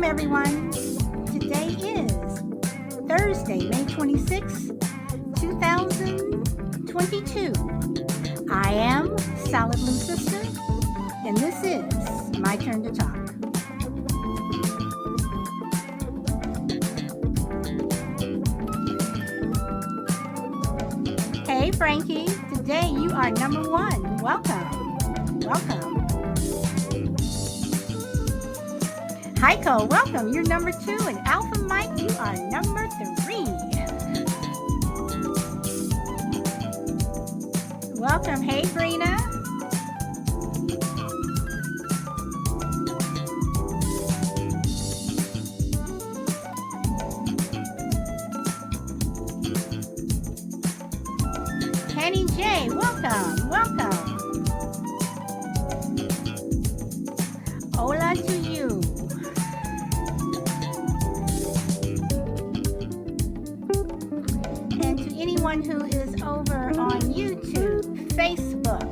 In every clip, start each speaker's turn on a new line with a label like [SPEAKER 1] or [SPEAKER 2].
[SPEAKER 1] everyone. Today is Thursday, May 26th, 2022. I am Solid Blue Sister, and this is My Turn to Talk. Hey, Frankie. Today you are number one. Welcome. Welcome. Heiko, welcome. You're number two. And Alpha Mike, you are number three. Welcome. Hey, Brina. Kenny J, welcome. Welcome. Hola to you. And to anyone who is over on YouTube, Facebook,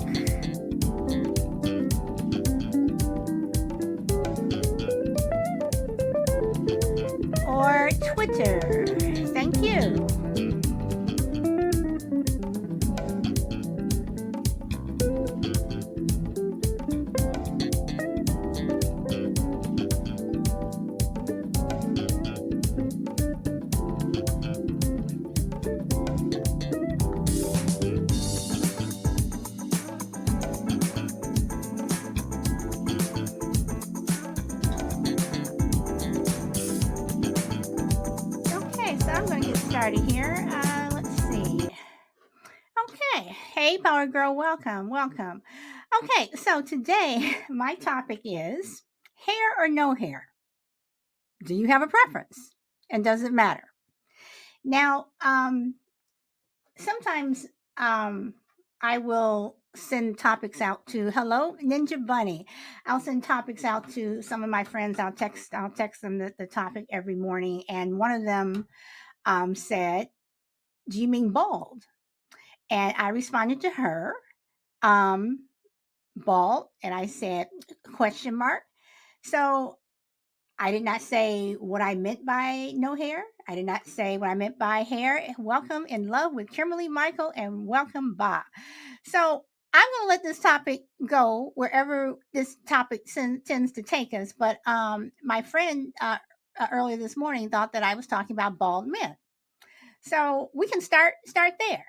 [SPEAKER 1] or Twitter, thank you. Started here. Let's see. Okay. Hey, Power Girl, welcome. Welcome. Okay, so today my topic is hair or no hair? Do you have a preference? And does it matter? Now, sometimes I will send topics out to hello Ninja Bunny. I'll send topics out to some of my friends. I'll text them the topic every morning, and one of them said, do you mean bald? And I responded to her, bald, and I said, question mark. So I did not say what I meant by no hair. I did not say what I meant by hair. Welcome in love with Kimberly Michael, and welcome Bob. So I'm going to let this topic go wherever this topic tends to take us. But my friend earlier this morning thought that I was talking about bald men. So we can start there.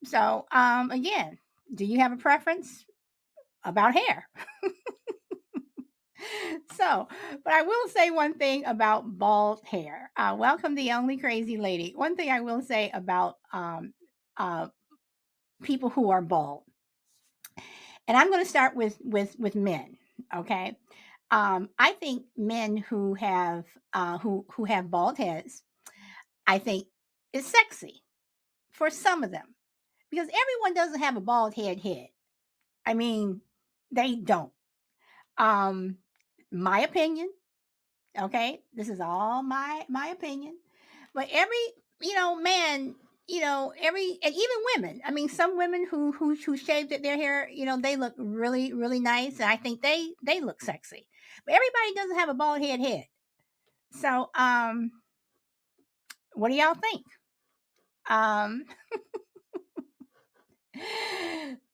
[SPEAKER 1] So again, do you have a preference about hair? So, but I will say one thing about bald hair. Welcome, the only crazy lady. One thing I will say about people who are bald, and I'm going to start with men. Okay, I think men who have bald heads, I think is sexy for some of them, because everyone doesn't have a bald head. I mean, they don't. My opinion. Okay, this is all my opinion. But every man, every, and even women. I mean, some women who shaved their hair, they look really really nice, and I think they look sexy. But everybody doesn't have a bald head. So what do y'all think?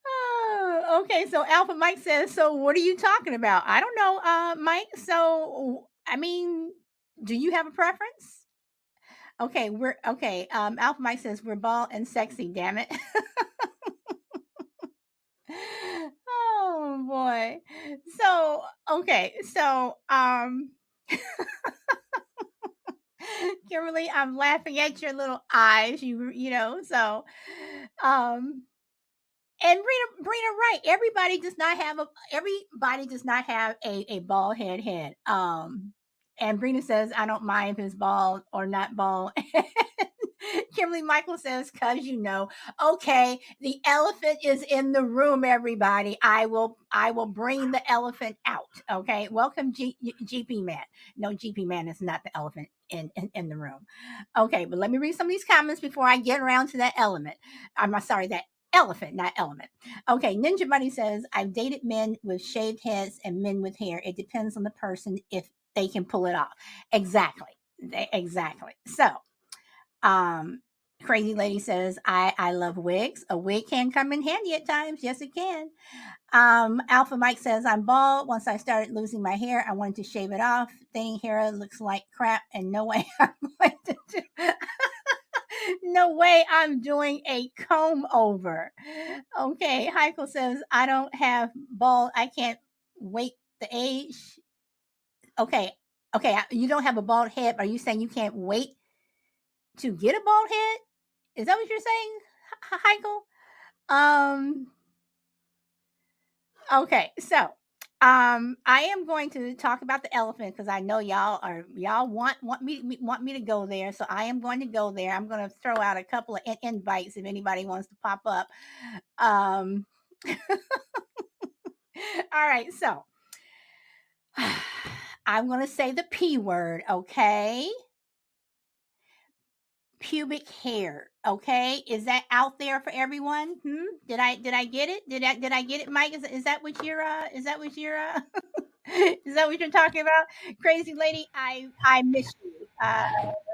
[SPEAKER 1] Oh, okay, so Alpha Mike says, so what are you talking about? I don't know, Mike. So, I mean, do you have a preference? Okay, we're okay. Alpha Mike says we're bald and sexy, damn it. Oh boy. So, okay, so Kimberly, I'm laughing at your little eyes. So and Brina, right. Everybody does not have a bald head. And Brina says, I don't mind if it's bald or not bald. Kimberly Michael says, okay, the elephant is in the room, everybody. I will bring the elephant out. Okay. Welcome, GP Man. No, GP Man is not the elephant in the room. Okay, but let me read some of these comments before I get around to that element. I'm sorry, that elephant, not element. Okay, Ninja Bunny says, I've dated men with shaved heads and men with hair. It depends on the person. If they can pull it off. Exactly. Exactly. So, Crazy Lady says, I love wigs. A wig can come in handy at times. Yes, it can. Alpha Mike says, I'm bald. Once I started losing my hair, I wanted to shave it off. Thinning hair looks like crap, and no way I'm going to do no way I'm doing a comb over. Okay, Heiko says, I don't have bald. I can't wait the age. Okay, okay, you don't have a bald head. Are you saying you can't wait to get a bald head? Is that what you're saying, Heiko? Okay, so I am going to talk about the elephant because I know y'all want me to go there, so I am going to go there. I'm going to throw out a couple of invites if anybody wants to pop up. Um, all right, so I'm going to say the P word, okay? Pubic hair, okay? Is that out there for everyone? Did I get it? Did I get it, Mike? Is that what you're is that what you're is that what you're talking about? Crazy Lady, I miss you.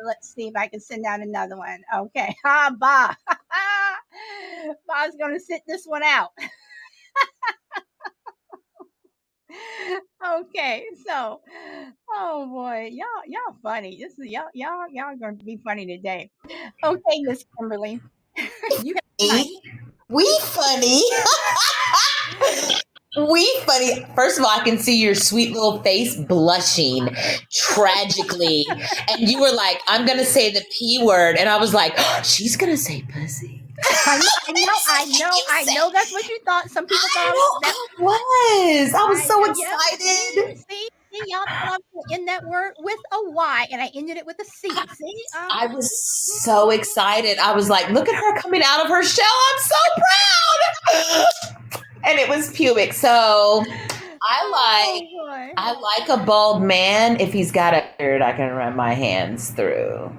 [SPEAKER 1] Let's see if I can send out another one. Okay. Bob. Bob's gonna sit this one out. Okay, so oh boy, y'all funny. This is y'all gonna be funny today. Okay, Miss Kimberly. You have the mic.
[SPEAKER 2] We funny. We funny. First of all, I can see your sweet little face blushing tragically. And you were like, I'm going to say the P word. And I was like, oh, she's going to say pussy.
[SPEAKER 1] I know. That's what you thought. Some people thought that
[SPEAKER 2] I was so
[SPEAKER 1] yep.
[SPEAKER 2] excited.
[SPEAKER 1] See, y'all thought I was going to end that word with a Y, and I ended it with a C. See,
[SPEAKER 2] I was so excited. I was like, look at her coming out of her shell. I'm so proud. And it was pubic. So I like a bald man. If he's got a beard, I can run my hands through.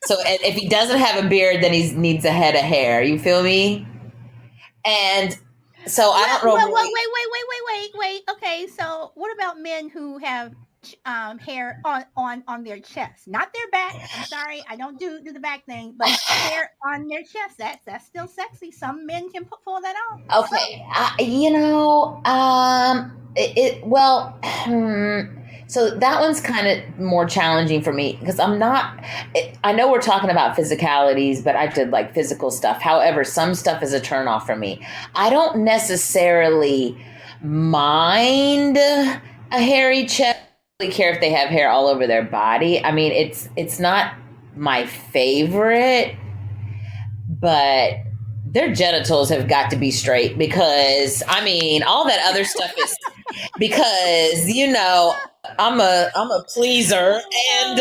[SPEAKER 2] So if he doesn't have a beard, then he needs a head of hair. You feel me? And so I don't know.
[SPEAKER 1] Wait. Okay, so what about men who have hair on their chest, not their back? I'm sorry, I don't do the back thing, but hair on their chest. That's still sexy. Some men can pull that off.
[SPEAKER 2] Okay, so that one's kind of more challenging for me because I know we're talking about physicalities, but I did like physical stuff. However, some stuff is a turnoff for me. I don't necessarily mind a hairy chest. I don't really care if they have hair all over their body. I mean, it's not my favorite, but their genitals have got to be straight because I mean all that other stuff is because I'm a pleaser and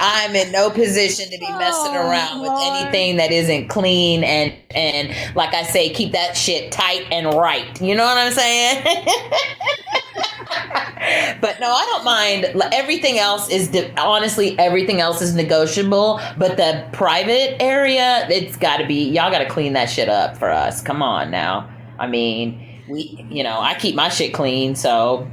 [SPEAKER 2] I'm in no position to be messing around with anything that isn't clean and like I say, keep that shit tight and right. You know what I'm saying? But no, I don't mind. Everything else is honestly everything else is negotiable. But the private area, it's got to be y'all got to clean that shit up for us. Come on now. I mean, I keep my shit clean, so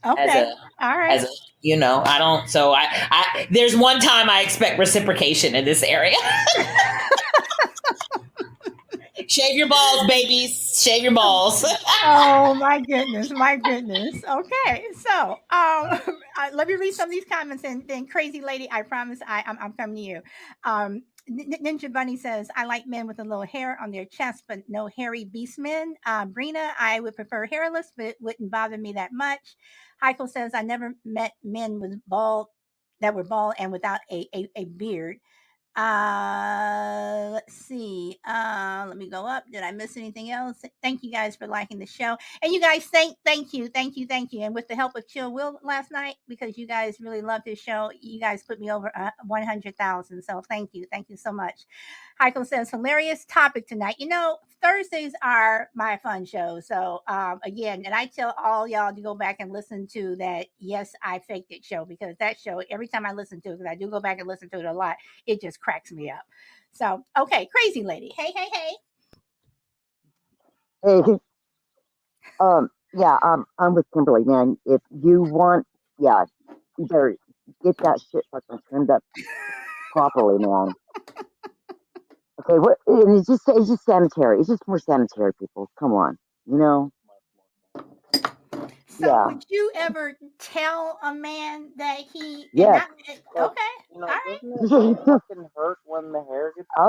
[SPEAKER 1] Okay, all right.
[SPEAKER 2] I don't. So I there's one time I expect reciprocation in this area. Shave your balls, babies. Shave your balls.
[SPEAKER 1] Oh my goodness. Okay, so let me read some of these comments, and then Crazy Lady, I promise I'm coming to you. Ninja Bunny says, I like men with a little hair on their chest, but no hairy beast men. Brina, I would prefer hairless, but it wouldn't bother me that much. Heiko says, I never met men that were bald and without a beard. Let's see. Let me go up. Did I miss anything else? Thank you guys for liking the show. And you guys, thank you. And with the help of Chill Will last night, because you guys really loved this show, you guys put me over 100,000. So thank you so much. Heiko says, hilarious topic tonight. Thursdays are my fun show. So again, and I tell all y'all to go back and listen to that Yes, I Faked It show, because that show, every time I listen to it, because I do go back and listen to it a lot, it just cracks me up. So, okay, Crazy Lady. Hey.
[SPEAKER 3] Hey, Yeah, I'm with Kimberly, man. If you want, yeah, you better get that shit fucking trimmed up properly, man. Okay, what? And it's just sanitary. It's just more sanitary, people. Come on, you know?
[SPEAKER 1] So
[SPEAKER 3] Yeah,
[SPEAKER 1] would you ever tell a man that he and
[SPEAKER 3] yes.
[SPEAKER 1] not okay, all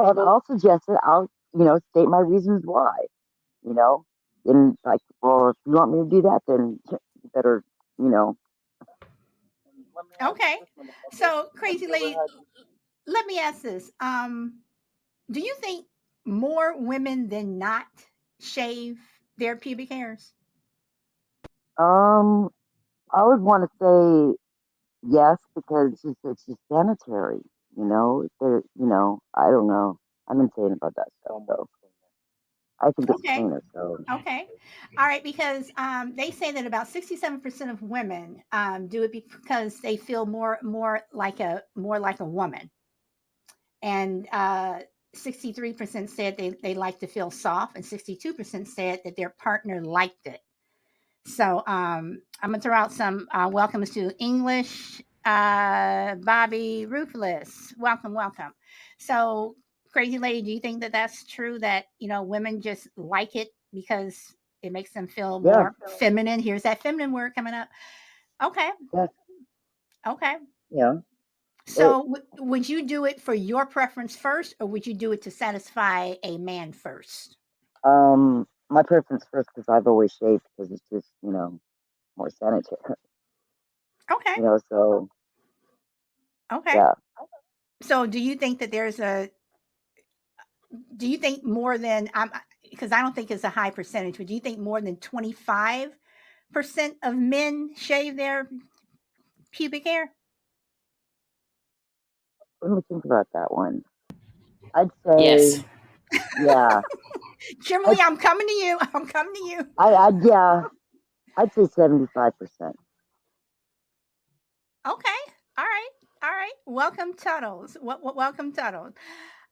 [SPEAKER 1] right.
[SPEAKER 3] I'll suggest it. I'll state my reasons why. You know, and like, well, if you want me to do that, then you better, you know.
[SPEAKER 1] Okay. So, crazy lady, let me ask this. Do you think more women than not shave their pubic hairs?
[SPEAKER 3] Um, I would want to say yes because it's just sanitary. I don't know. I'm insane about that stuff, so I think it's
[SPEAKER 1] Okay.
[SPEAKER 3] cleaner. So
[SPEAKER 1] Okay. All right. Because they say that about 67% of women do it because they feel more like a woman, and 63% said they like to feel soft, and 62% said that their partner liked it. So I'm gonna throw out some welcomes to English, Bobby Ruthless. Welcome, welcome. So, crazy lady, do you think that that's true? That women just like it because it makes them feel
[SPEAKER 3] yeah,
[SPEAKER 1] more feminine? Here's that feminine word coming up. Okay,
[SPEAKER 3] yeah,
[SPEAKER 1] okay.
[SPEAKER 3] yeah. It,
[SPEAKER 1] So, would you do it for your preference first, or would you do it to satisfy a man first?
[SPEAKER 3] my preference first because I've always shaved because it's just more sanitary.
[SPEAKER 1] Okay,
[SPEAKER 3] So
[SPEAKER 1] okay.
[SPEAKER 3] yeah.
[SPEAKER 1] So, do you think more than because I don't think it's a high percentage, but do you think more than 25% of men shave their pubic hair?
[SPEAKER 3] Let me think about that one. I'd say
[SPEAKER 2] Yes.
[SPEAKER 3] yeah.
[SPEAKER 1] Kimberly,
[SPEAKER 3] I'd
[SPEAKER 1] I'm coming to you. I'm coming to you.
[SPEAKER 3] I'd yeah. I'd say 75%.
[SPEAKER 1] Okay. All right. All right. Welcome, Tuttles. Welcome, Tuttles.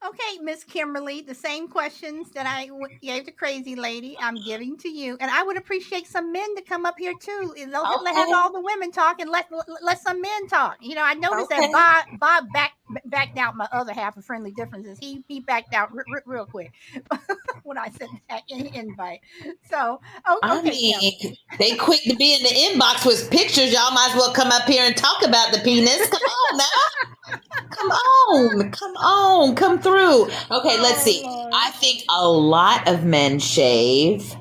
[SPEAKER 1] Okay, Miss Kimberly, the same questions that gave to Crazy Lady, I'm giving to you, and I would appreciate some men to come up here too. And let have
[SPEAKER 2] Okay.
[SPEAKER 1] all the women talk, and let some men talk. I noticed that
[SPEAKER 2] Okay.
[SPEAKER 1] Bob backed out my other half of friendly differences. He backed out real quick when I sent that invite. So,
[SPEAKER 2] I
[SPEAKER 1] okay, Kim.
[SPEAKER 2] mean, they quick to be in the inbox with pictures. Y'all might as well come up here and talk about the penis. Come on now. Come on. Come on. Come through. Okay, let's
[SPEAKER 1] Oh
[SPEAKER 2] see.
[SPEAKER 1] Lord.
[SPEAKER 2] I think a lot of men shave.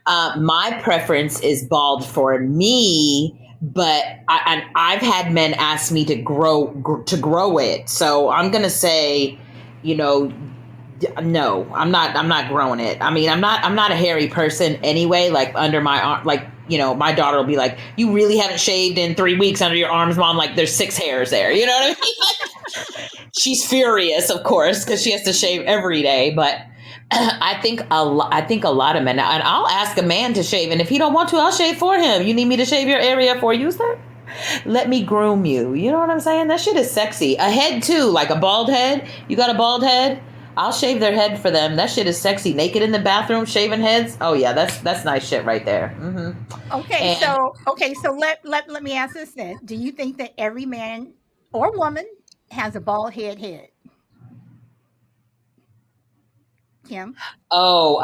[SPEAKER 2] My preference is bald for me, but I've had men ask me to grow it. So I'm gonna say, you know, no, I'm not growing it. I mean, I'm not a hairy person anyway. Like under my arm, like my daughter will be like, "You really haven't shaved in 3 weeks under your arms, mom." Like there's 6 hairs there. You know what I mean? She's furious, of course, because she has to shave every day. But I think a lot of men, and I'll ask a man to shave, and if he don't want to, I'll shave for him. You need me to shave your area for you, sir? Let me groom you. You know what I'm saying? That shit is sexy. A head too, like a bald head. You got a bald head? I'll shave their head for them. That shit is sexy. Naked in the bathroom, shaving heads. Oh yeah, that's nice shit right there.
[SPEAKER 1] Okay,
[SPEAKER 2] And
[SPEAKER 1] so let me ask this then. Do you think that every man or woman has a bald head? Kim?
[SPEAKER 2] oh,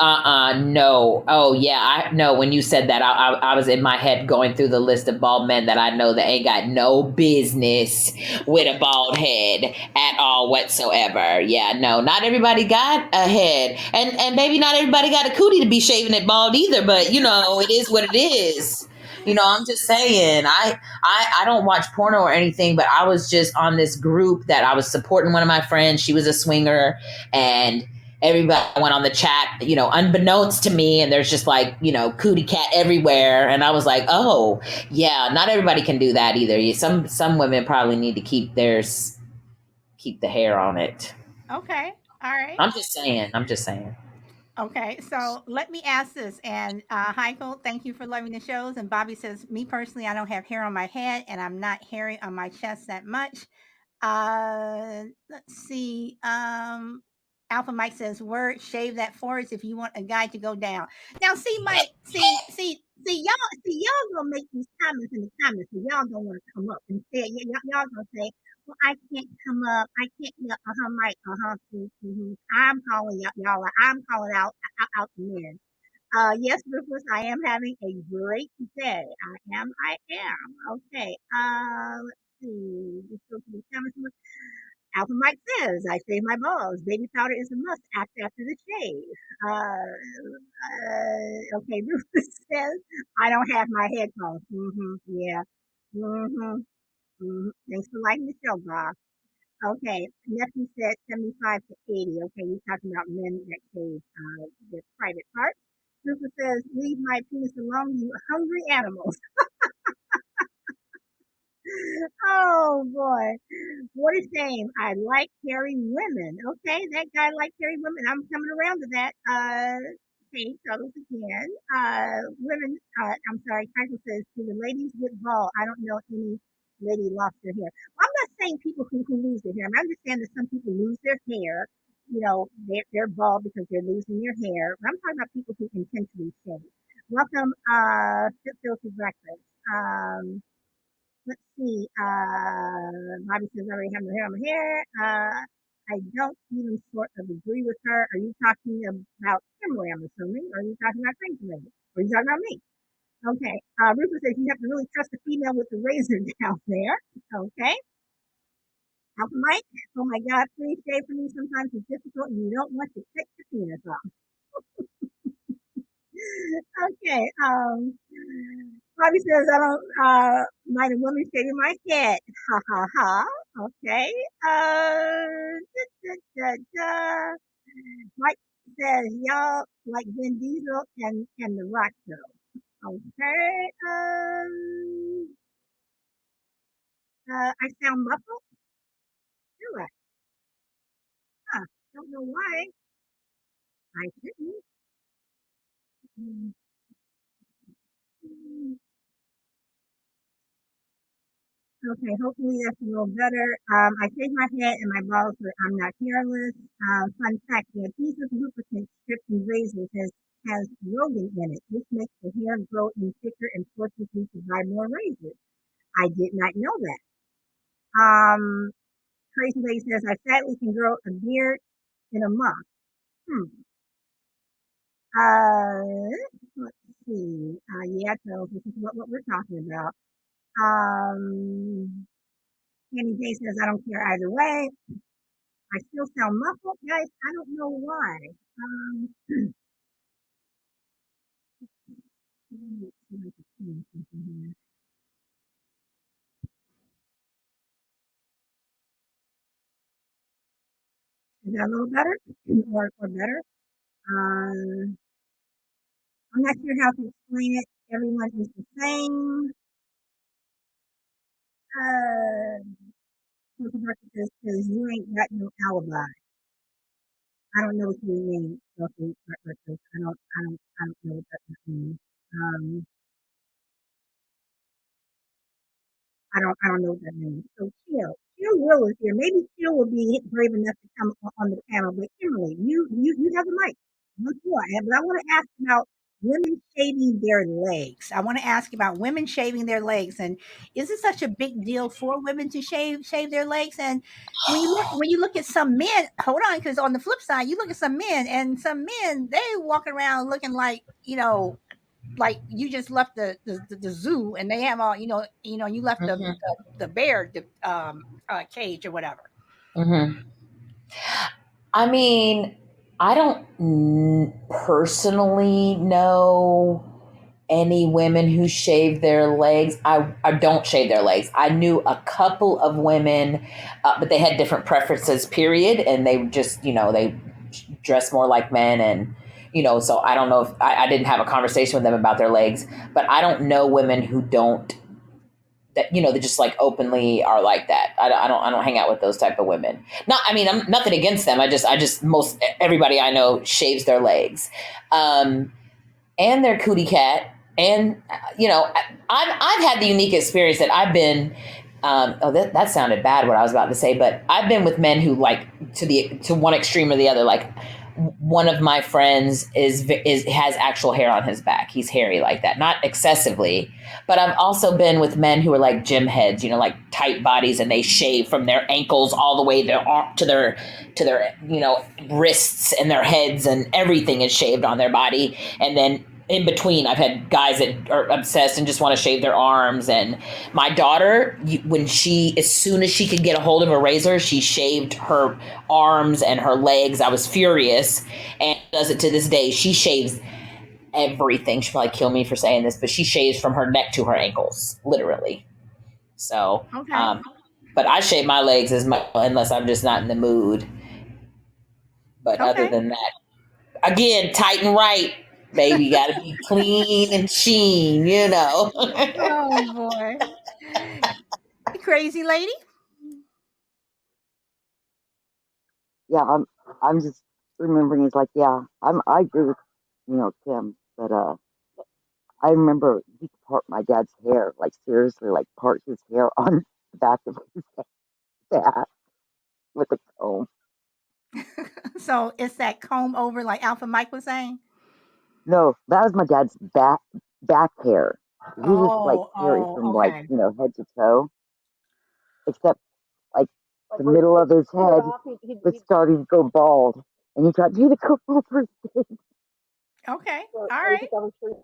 [SPEAKER 2] no. Oh, yeah. I no. When you said that, I was in my head going through the list of bald men that I know that ain't got no business with a bald head at all whatsoever. Yeah, no. Not everybody got a head, and maybe not everybody got a cootie to be shaving it bald either. But it is what it is. I'm just saying. I don't watch porno or anything, but I was just on this group that I was supporting one of my friends. She was a swinger, and everybody went on the chat, unbeknownst to me, and there's just like, cootie cat everywhere. And I was like, oh, yeah, not everybody can do that either. Some women probably need to keep the hair on it.
[SPEAKER 1] Okay. All right.
[SPEAKER 2] I'm just saying. I'm just saying.
[SPEAKER 1] Okay. So let me ask this. And Heiko, thank you for loving the shows. And Bobby says, me personally, I don't have hair on my head and I'm not hairy on my chest that much. Let's see. Alpha Mike says, "Word, shave that forest if you want a guy to go down." Now, see, Mike, y'all gonna make these comments in the comments, so y'all don't want to come up and say, y'all gonna say, "Well, I can't come up. I can't." Mike, I'm calling y'all. I'm calling out the men. Yes, Rufus, I am having a great day. I am. Okay. Let's see. Just go to the comments. Alpha Mike says, I shave my balls. Baby powder is a must after the shave. Okay, Rufus says, I don't have my headphones. Yeah. Mm-hmm. Thanks for liking the show, Bob. Okay, nephew said 75 to 80. Okay, you're talking about men that shave their private parts. Rufus says, leave my penis alone, you hungry animals. Oh boy, what a shame. I like hairy women. Okay, that guy likes hairy women. I'm coming around to that. Hey, fellas again. Women. I'm sorry. Michael says, "Do the ladies get bald?" I don't know any lady lost their hair. Well, I'm not saying people who lose their hair. I understand that some people lose their hair. They're bald because they're losing their hair. But I'm talking about people who intentionally shave. Welcome, Filthy Breakfast. Let's see. Bobby says, I already have my hair on my hair. I don't even sort of agree with her. Are you talking about Kimberly, I'm assuming? Or are you talking about Crazy Lady? Or are you talking about me? Okay. Rufus says you have to really trust the female with the razor down there. Okay. Alpha Mike, oh my God, please shave for me. Sometimes it's difficult and you don't want to cut your penis off. Okay. Bobby says I don't mind a woman shaving my head. Ha ha ha. Okay. Da, da, da. Mike says y'all like Vin Diesel and The Rock though. Okay. I sound muffled. Do I? Huh. Don't know why. I shouldn't. Mm, mm. Okay, hopefully that's a little better. I shave my head and my balls, but I'm not hairless. Fun fact, the adhesive lubricant stripped in razors has Rogan in it. This makes the hair grow in thicker and forces you to buy more razors. I did not know that. Um, Crazy Lady says, I sadly can grow a beard in a month. Hmm. Let's see. Yeah, so this is what we're talking about. Annie J says, I don't care either way. I still sound muffled, guys. I don't know why. Let's see if I can change something here. Is that a little better or better? Uh, I'm not sure how to explain it. Everyone is the same. Uh, says you ain't got no alibi. I don't know what you mean. I don't know what that means. Um, I don't know what that means. So Chill Will is here. Maybe Chill will be brave enough to come on the panel. But Kimberly, you have the mic. Once more, but I want to ask about women shaving their legs. I want to ask about women shaving their legs, and is it such a big deal for women to shave their legs? And when you look at some men, hold on, because on the flip side, you look at some men, and some men they walk around looking like you just left the zoo and they have all you left
[SPEAKER 2] Mm-hmm.
[SPEAKER 1] the bear cage or whatever.
[SPEAKER 2] Mm-hmm. I mean, I don't personally know any women who shave their legs. I don't shave their legs. I knew a couple of women, but they had different preferences, period. And they just, they dress more like men. And, so I don't know if I didn't have a conversation with them about their legs, but I don't know women who don't that they just like openly are like that. I don't hang out with those type of women. Not, I mean, I'm nothing against them. I just most everybody I know shaves their legs, and their cootie cat. And I've had the unique experience that I've been That sounded bad what I was about to say, but I've been with men who like to one extreme or the other. Like one of my friends is has actual hair on his back. He's hairy like that, not excessively, but I've also been with men who are like gym heads, like tight bodies, and they shave from their ankles all the way their arm to their wrists, and their heads, and everything is shaved on their body, and then in between I've had guys that are obsessed and just want to shave their arms. And my daughter, as soon as she could get a hold of a razor, she shaved her arms and her legs. I was furious, and does it to this day. She shaves everything. She'll probably kill me for saying this, but she shaves from her neck to her ankles, literally. So
[SPEAKER 1] Okay.
[SPEAKER 2] but I shave my legs as much unless I'm just not in the mood. But other
[SPEAKER 1] Okay.
[SPEAKER 2] than that, again, tight and right, baby. You got to be clean and sheen.
[SPEAKER 1] Oh boy. Crazy lady.
[SPEAKER 3] Yeah, I'm just remembering. It's like, yeah, I agree with Kim, but I remember he could part my dad's hair, like seriously, like part his hair on the back of his hat with a comb.
[SPEAKER 1] So it's that comb over, like Alpha Mike was saying.
[SPEAKER 3] No, that was my dad's back hair. He was like
[SPEAKER 1] Oh,
[SPEAKER 3] hairy
[SPEAKER 1] oh,
[SPEAKER 3] from like
[SPEAKER 1] okay.
[SPEAKER 3] head to toe, except like the middle of his head was starting to go bald, and he tried to do the comb over thing.
[SPEAKER 1] Okay.
[SPEAKER 3] So
[SPEAKER 1] All
[SPEAKER 3] I
[SPEAKER 1] right.
[SPEAKER 3] think I was sure.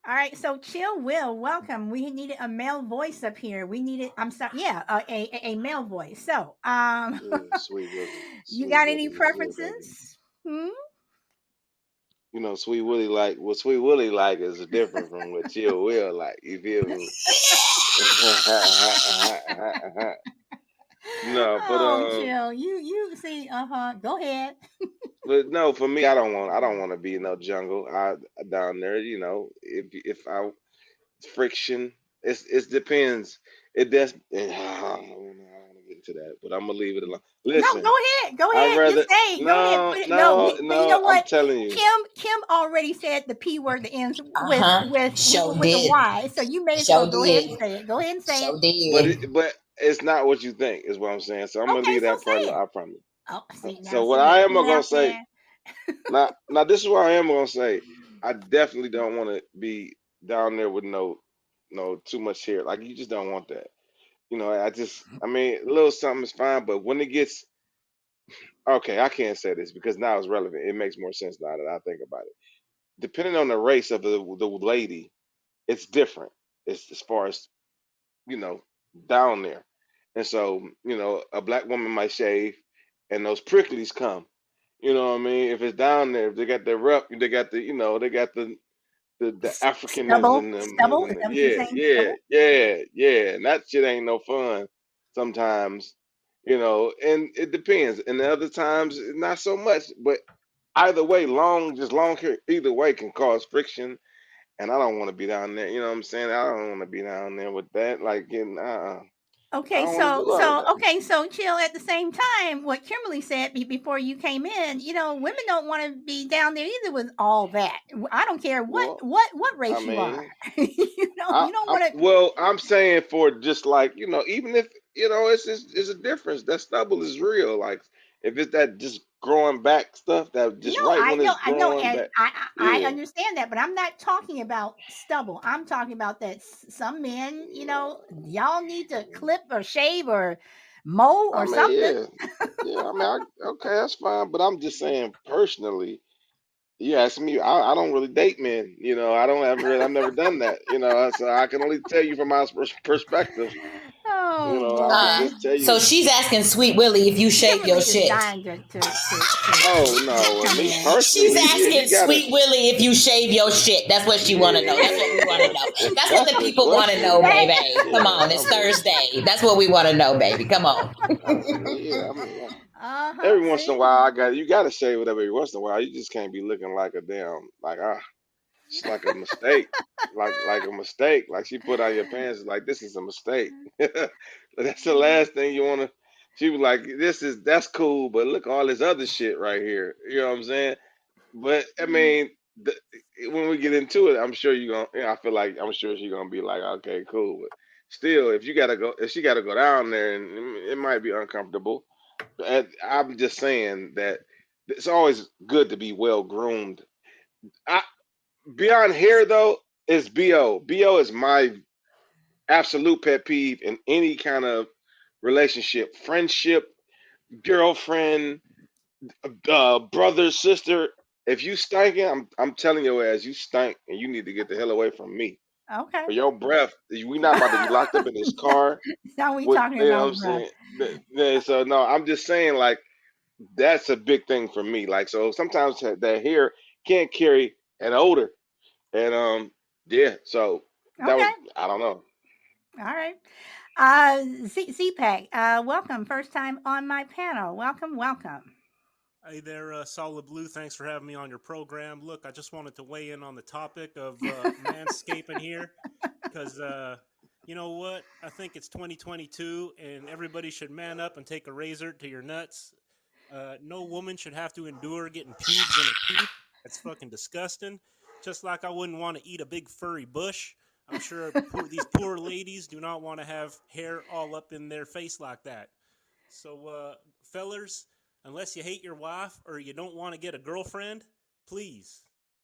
[SPEAKER 1] All right. So Chill Will, welcome. We needed a male voice up here. We needed, I'm sorry, yeah, a male voice. So,
[SPEAKER 4] Yeah, Sweet Willie.
[SPEAKER 1] you
[SPEAKER 4] Sweet
[SPEAKER 1] got any
[SPEAKER 4] Willie is here, baby.
[SPEAKER 1] preferences? Hmm?
[SPEAKER 4] Sweet Willie like what Sweet Willie like is different from what Chill Will like. You feel me? no, but
[SPEAKER 1] Oh, Chill. You see, go ahead.
[SPEAKER 4] no, for me, I don't want to be in no jungle. Down there, if I friction, it depends. It does. I don't want to get into that, but I'm gonna leave it alone.
[SPEAKER 1] No,
[SPEAKER 4] Listen,
[SPEAKER 1] go ahead. Go
[SPEAKER 4] I'd
[SPEAKER 1] ahead. Just
[SPEAKER 4] rather
[SPEAKER 1] say, go ahead.
[SPEAKER 4] no,
[SPEAKER 1] Put it. No,
[SPEAKER 4] no,
[SPEAKER 1] you know
[SPEAKER 4] no. I'm
[SPEAKER 1] what?
[SPEAKER 4] telling you.
[SPEAKER 1] Kim already said the P word that ends with
[SPEAKER 2] Uh-huh.
[SPEAKER 1] with with,
[SPEAKER 2] Show
[SPEAKER 1] with a
[SPEAKER 2] did.
[SPEAKER 1] Y. So you may as well
[SPEAKER 2] Show
[SPEAKER 1] go ahead and
[SPEAKER 2] did.
[SPEAKER 1] say it. Go ahead and say it.
[SPEAKER 2] Show did.
[SPEAKER 4] But it's not what you think is what I'm saying. So I'm gonna
[SPEAKER 1] Okay,
[SPEAKER 4] leave
[SPEAKER 1] so
[SPEAKER 4] that part
[SPEAKER 1] say
[SPEAKER 4] alone.
[SPEAKER 1] it.
[SPEAKER 4] I promise.
[SPEAKER 1] Oh, see now,
[SPEAKER 4] So what
[SPEAKER 1] see you
[SPEAKER 4] I am
[SPEAKER 1] put it
[SPEAKER 4] gonna
[SPEAKER 1] out
[SPEAKER 4] say
[SPEAKER 1] there.
[SPEAKER 4] now this is what I am gonna say. I definitely don't want to be down there with no too much hair. Like you just don't want that. I mean a little something is fine, but when it gets okay, I can't say this because now it's relevant. It makes more sense now that I think about it. Depending on the race of the lady, it's different. It's as far as you know, down there. And so, a black woman might shave and those pricklies come. You know what I mean? If it's down there, if they got the rough, they got they got the Africanness
[SPEAKER 1] Stubble,
[SPEAKER 4] in them.
[SPEAKER 1] stubble. Is that what you're
[SPEAKER 4] Yeah,
[SPEAKER 1] saying?
[SPEAKER 4] yeah,
[SPEAKER 1] Stubble.
[SPEAKER 4] yeah, yeah. And that shit ain't no fun sometimes, and it depends. And the other times, not so much. But either way, just long hair, either way can cause friction. And I don't want to be down there. You know what I'm saying? I don't want to be down there with that. Like, I
[SPEAKER 1] Okay,
[SPEAKER 4] don't want to
[SPEAKER 1] so
[SPEAKER 4] do all of that.
[SPEAKER 1] Chill. At the same time, what Kimberly said before you came in, women don't want to be down there either with all that. I don't care what
[SPEAKER 4] Well,
[SPEAKER 1] what
[SPEAKER 4] I
[SPEAKER 1] race you are.
[SPEAKER 4] mean,
[SPEAKER 1] You don't want to.
[SPEAKER 4] I'm saying for just like even if it's a difference. That stubble is real. Like if it's that just growing back stuff, that
[SPEAKER 1] No,
[SPEAKER 4] just right when it's
[SPEAKER 1] I know,
[SPEAKER 4] growing
[SPEAKER 1] and
[SPEAKER 4] back.
[SPEAKER 1] I
[SPEAKER 4] Yeah,
[SPEAKER 1] understand that, but I'm not talking about stubble. I'm talking about that some men, y'all need to clip or shave or mow
[SPEAKER 4] I
[SPEAKER 1] or
[SPEAKER 4] mean,
[SPEAKER 1] something.
[SPEAKER 4] yeah, yeah. I mean, okay, that's fine. But I'm just saying personally. You ask me, I don't really date men. I've never done that. So I can only tell you from my perspective.
[SPEAKER 1] Oh
[SPEAKER 4] I can
[SPEAKER 1] boy.
[SPEAKER 4] just tell
[SPEAKER 2] So
[SPEAKER 4] you.
[SPEAKER 2] she's asking Sweet Willie if you shave your
[SPEAKER 1] Kimberly is
[SPEAKER 2] shit.
[SPEAKER 1] dying
[SPEAKER 4] Oh
[SPEAKER 1] to
[SPEAKER 4] no,
[SPEAKER 1] come
[SPEAKER 4] me
[SPEAKER 1] in.
[SPEAKER 2] She's
[SPEAKER 4] personally, yeah,
[SPEAKER 2] asking
[SPEAKER 4] you gotta,
[SPEAKER 2] Sweet Willie if you shave your shit. That's what she want to know. That's
[SPEAKER 4] yeah,
[SPEAKER 2] what we want to know.
[SPEAKER 4] if
[SPEAKER 2] That's what
[SPEAKER 4] that's
[SPEAKER 2] the
[SPEAKER 4] the
[SPEAKER 2] people want to know,
[SPEAKER 4] question,
[SPEAKER 1] Hey,
[SPEAKER 2] baby. Come
[SPEAKER 4] yeah,
[SPEAKER 2] on, it's Thursday. That's what we want to know, baby. Come on.
[SPEAKER 4] every once in a
[SPEAKER 1] see,
[SPEAKER 4] while, you gotta say whatever. Every once in a while, you just can't be looking like a damn it's like a mistake, like a mistake. Like she put on your pants, like this is a mistake. That's the last thing you wanna. She was like, that's cool, but look all this other shit right here. You know what I'm saying? But I mean, when we get into it, I'm sure you're gonna. I feel like I'm sure she's gonna be like, okay, cool. But still, if you gotta go, if she gotta go down there, and it might be uncomfortable. I'm just saying that it's always good to be well groomed. I, beyond hair though, is bo. Bo is my absolute pet peeve in any kind of relationship, friendship, girlfriend, brother, sister. If you stinking, I'm telling your ass, you stink, and you need to get the hell away from me.
[SPEAKER 1] Okay.
[SPEAKER 4] For your breath, we not about to be locked up in this car
[SPEAKER 1] Now we
[SPEAKER 4] with,
[SPEAKER 1] talking
[SPEAKER 4] you know what
[SPEAKER 1] about
[SPEAKER 4] I'm
[SPEAKER 1] breath.
[SPEAKER 4] saying? So no, I'm just saying like that's a big thing for me. Like so, sometimes that hair can't carry an odor, and yeah. So that was
[SPEAKER 1] Okay.
[SPEAKER 4] I don't know.
[SPEAKER 1] All right. ZPAC, welcome. First time on my panel. Welcome, welcome.
[SPEAKER 5] Hey there, Solid Blue. Thanks for having me on your program. Look, I just wanted to weigh in on the topic of manscaping here because you know what? I think it's 2022 and everybody should man up and take a razor to your nuts. No woman should have to endure getting pubes in her teeth. That's fucking disgusting. Just like I wouldn't want to eat a big furry bush. I'm sure these poor ladies do not want to have hair all up in their face like that. So, fellers, unless you hate your wife or you don't want to get a girlfriend, please.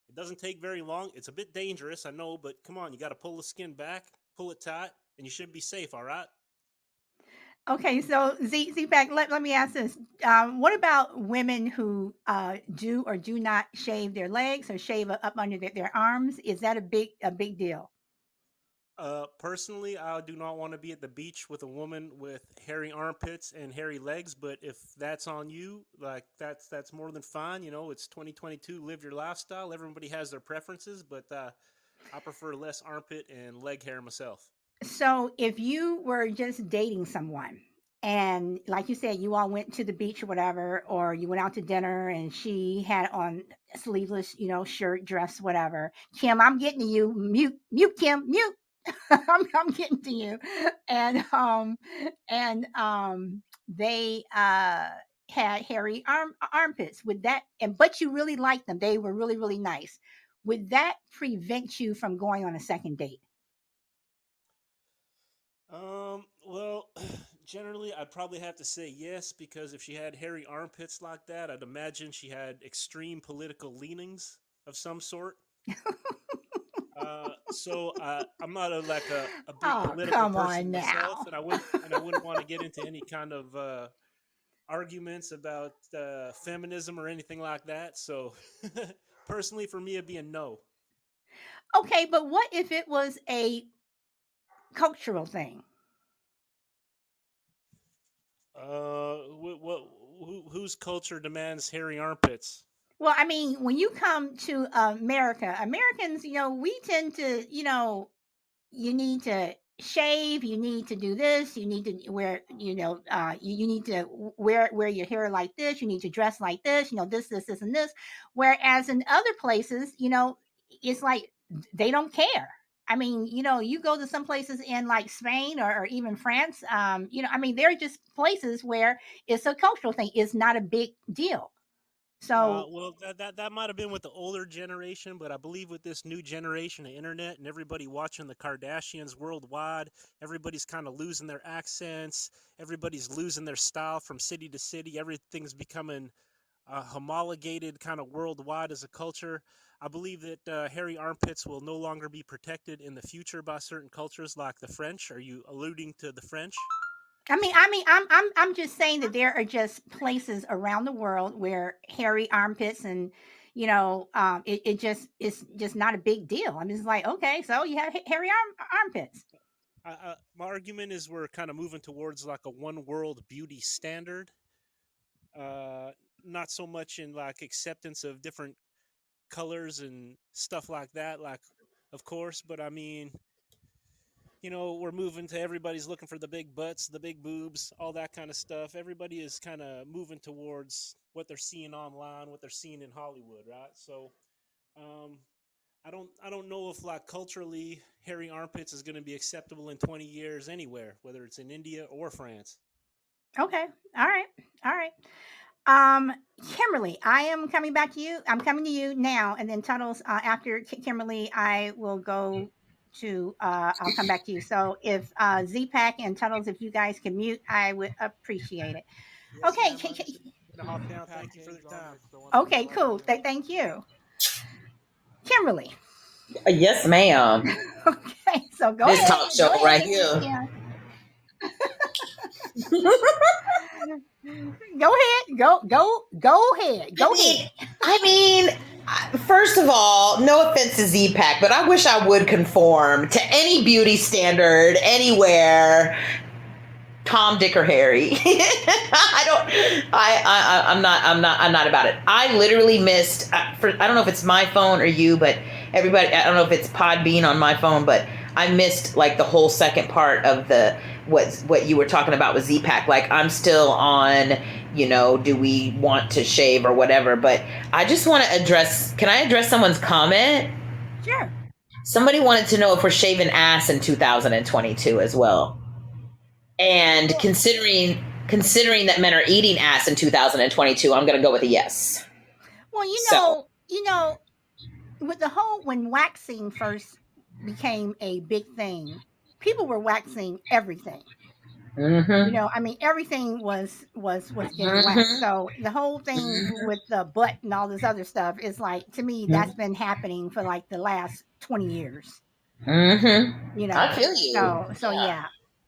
[SPEAKER 5] It doesn't take very long. It's a bit dangerous, I know, but come on, you got to pull the skin back, pull it tight, and you should be safe, all right?
[SPEAKER 1] Okay, so ZPAC, let me ask this. What about women who do or do not shave their legs or shave up under their arms? Is that a big deal?
[SPEAKER 5] Personally, I do not want to be at the beach with a woman with hairy armpits and hairy legs. But if that's on you, like that's more than fine. You know, it's 2022. Live your lifestyle. Everybody has their preferences, but I prefer less armpit and leg hair myself.
[SPEAKER 1] So if you were just dating someone and like you said, you all went to the beach or whatever, or you went out to dinner and she had on sleeveless, shirt, dress, whatever. Kim, I'm getting to you. Mute, Kim, mute. I'm getting to you. And they had hairy armpits. With that, and but you really liked them. They were really, really nice. Would that prevent you from going on a second date?
[SPEAKER 5] Well, generally, I'd probably have to say yes because if she had hairy armpits like that, I'd imagine she had extreme political leanings of some sort. So I'm not a big
[SPEAKER 1] Oh,
[SPEAKER 5] political
[SPEAKER 1] come
[SPEAKER 5] person
[SPEAKER 1] on
[SPEAKER 5] myself,
[SPEAKER 1] now.
[SPEAKER 5] and I wouldn't want to get into any kind of arguments about feminism or anything like that. So, personally, for me, it'd be a no.
[SPEAKER 1] Okay, but what if it was a cultural thing?
[SPEAKER 5] Whose culture demands hairy armpits?
[SPEAKER 1] Well, I mean, when you come to America, Americans, we tend to, you need to shave, you need to do this, you need to wear, you need to wear your hair like this, you need to dress like this, this and this. Whereas in other places, it's like they don't care. I mean, you go to some places in like Spain or even France, I mean, they're just places where it's a cultural thing. It's not a big deal. So
[SPEAKER 5] Well, that might have been with the older generation, but I believe with this new generation of internet and everybody watching the Kardashians worldwide, everybody's kind of losing their accents. Everybody's losing their style from city to city. Everything's becoming homologated kind of worldwide as a culture. I believe that hairy armpits will no longer be protected in the future by certain cultures like the French. Are you alluding to the French?
[SPEAKER 1] I'm just saying that there are just places around the world where hairy armpits and it just it's just not a big deal. I'm just like, okay, so you have hairy armpits.
[SPEAKER 5] My argument is we're kind of moving towards like a one world beauty standard, uh, not so much in like acceptance of different colors and stuff like that. Like, of course, but I mean, we're moving to everybody's looking for the big butts, the big boobs, all that kind of stuff. Everybody is kind of moving towards what they're seeing online, what they're seeing in Hollywood, right? So, um, I don't know if like culturally hairy armpits is going to be acceptable in 20 years anywhere, whether it's in India or France.
[SPEAKER 1] Okay, all right, all right. Um, Kimberly, I am coming back to you. I'm coming to you now, and then Tuttles after Kimberly. I will go I'll come back to you. So if Z-Pack and Tunnels, if you guys can mute, I would appreciate it.
[SPEAKER 5] Yes,
[SPEAKER 1] Okay.
[SPEAKER 5] ma'am. I'm just gonna hop down. Thank you for the time.
[SPEAKER 1] Okay, cool. Thank you. Kimberly.
[SPEAKER 2] Yes, ma'am.
[SPEAKER 1] Okay, so go
[SPEAKER 2] This
[SPEAKER 1] ahead.
[SPEAKER 2] talk show
[SPEAKER 1] Go ahead
[SPEAKER 2] right
[SPEAKER 1] if you
[SPEAKER 2] here.
[SPEAKER 1] can. Go ahead. Go ahead.
[SPEAKER 2] I
[SPEAKER 1] Go
[SPEAKER 2] mean,
[SPEAKER 1] ahead.
[SPEAKER 2] I mean, first of all, no offense to Z-Pack, but I wish I would conform to any beauty standard anywhere. Tom, Dick, or Harry. I don't. I'm not about it. I literally missed. I don't know if it's my phone or you, but everybody. I don't know if it's Podbean on my phone, but I missed like the whole second part of the what you were talking about with Z-Pack. Like I'm still on. Do we want to shave or whatever? But I just want to address. Can I address someone's comment?
[SPEAKER 1] Sure.
[SPEAKER 2] Somebody wanted to know if we're shaving ass in 2022 as well. And
[SPEAKER 1] Well,
[SPEAKER 2] considering that men are eating ass in 2022, I'm going to go with a yes.
[SPEAKER 1] well,
[SPEAKER 2] So,
[SPEAKER 1] with the whole when waxing first became a big thing, people were waxing everything.
[SPEAKER 2] mm-hmm,
[SPEAKER 1] I mean, everything was getting waxed.
[SPEAKER 2] mm-hmm,
[SPEAKER 1] So the whole thing with the butt and all this other stuff is like to me that's been happening for like the last 20 years.
[SPEAKER 2] mm-hmm. I feel you.
[SPEAKER 1] So yeah.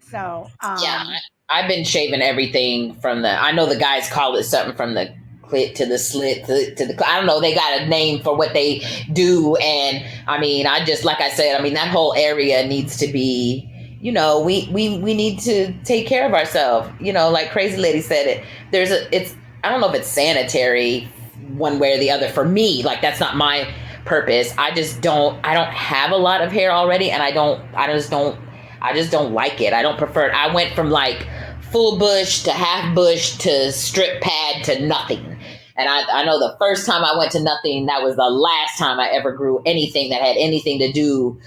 [SPEAKER 1] So
[SPEAKER 2] Yeah, I've been shaving everything from the. I know the guys call it something from the clit to the slit to the. I don't know. They got a name for what they do, and I mean, I just like I said. I mean, that whole area needs to be. We need to take care of ourselves. Like Crazy Lady said it. It's. I don't know if it's sanitary one way or the other for me. Like that's not my purpose. I don't have a lot of hair already, and I just don't like it. I don't prefer it. I went from like full bush to half bush to strip pad to nothing. And I know the first time I went to nothing, that was the last time I ever grew anything that had anything to do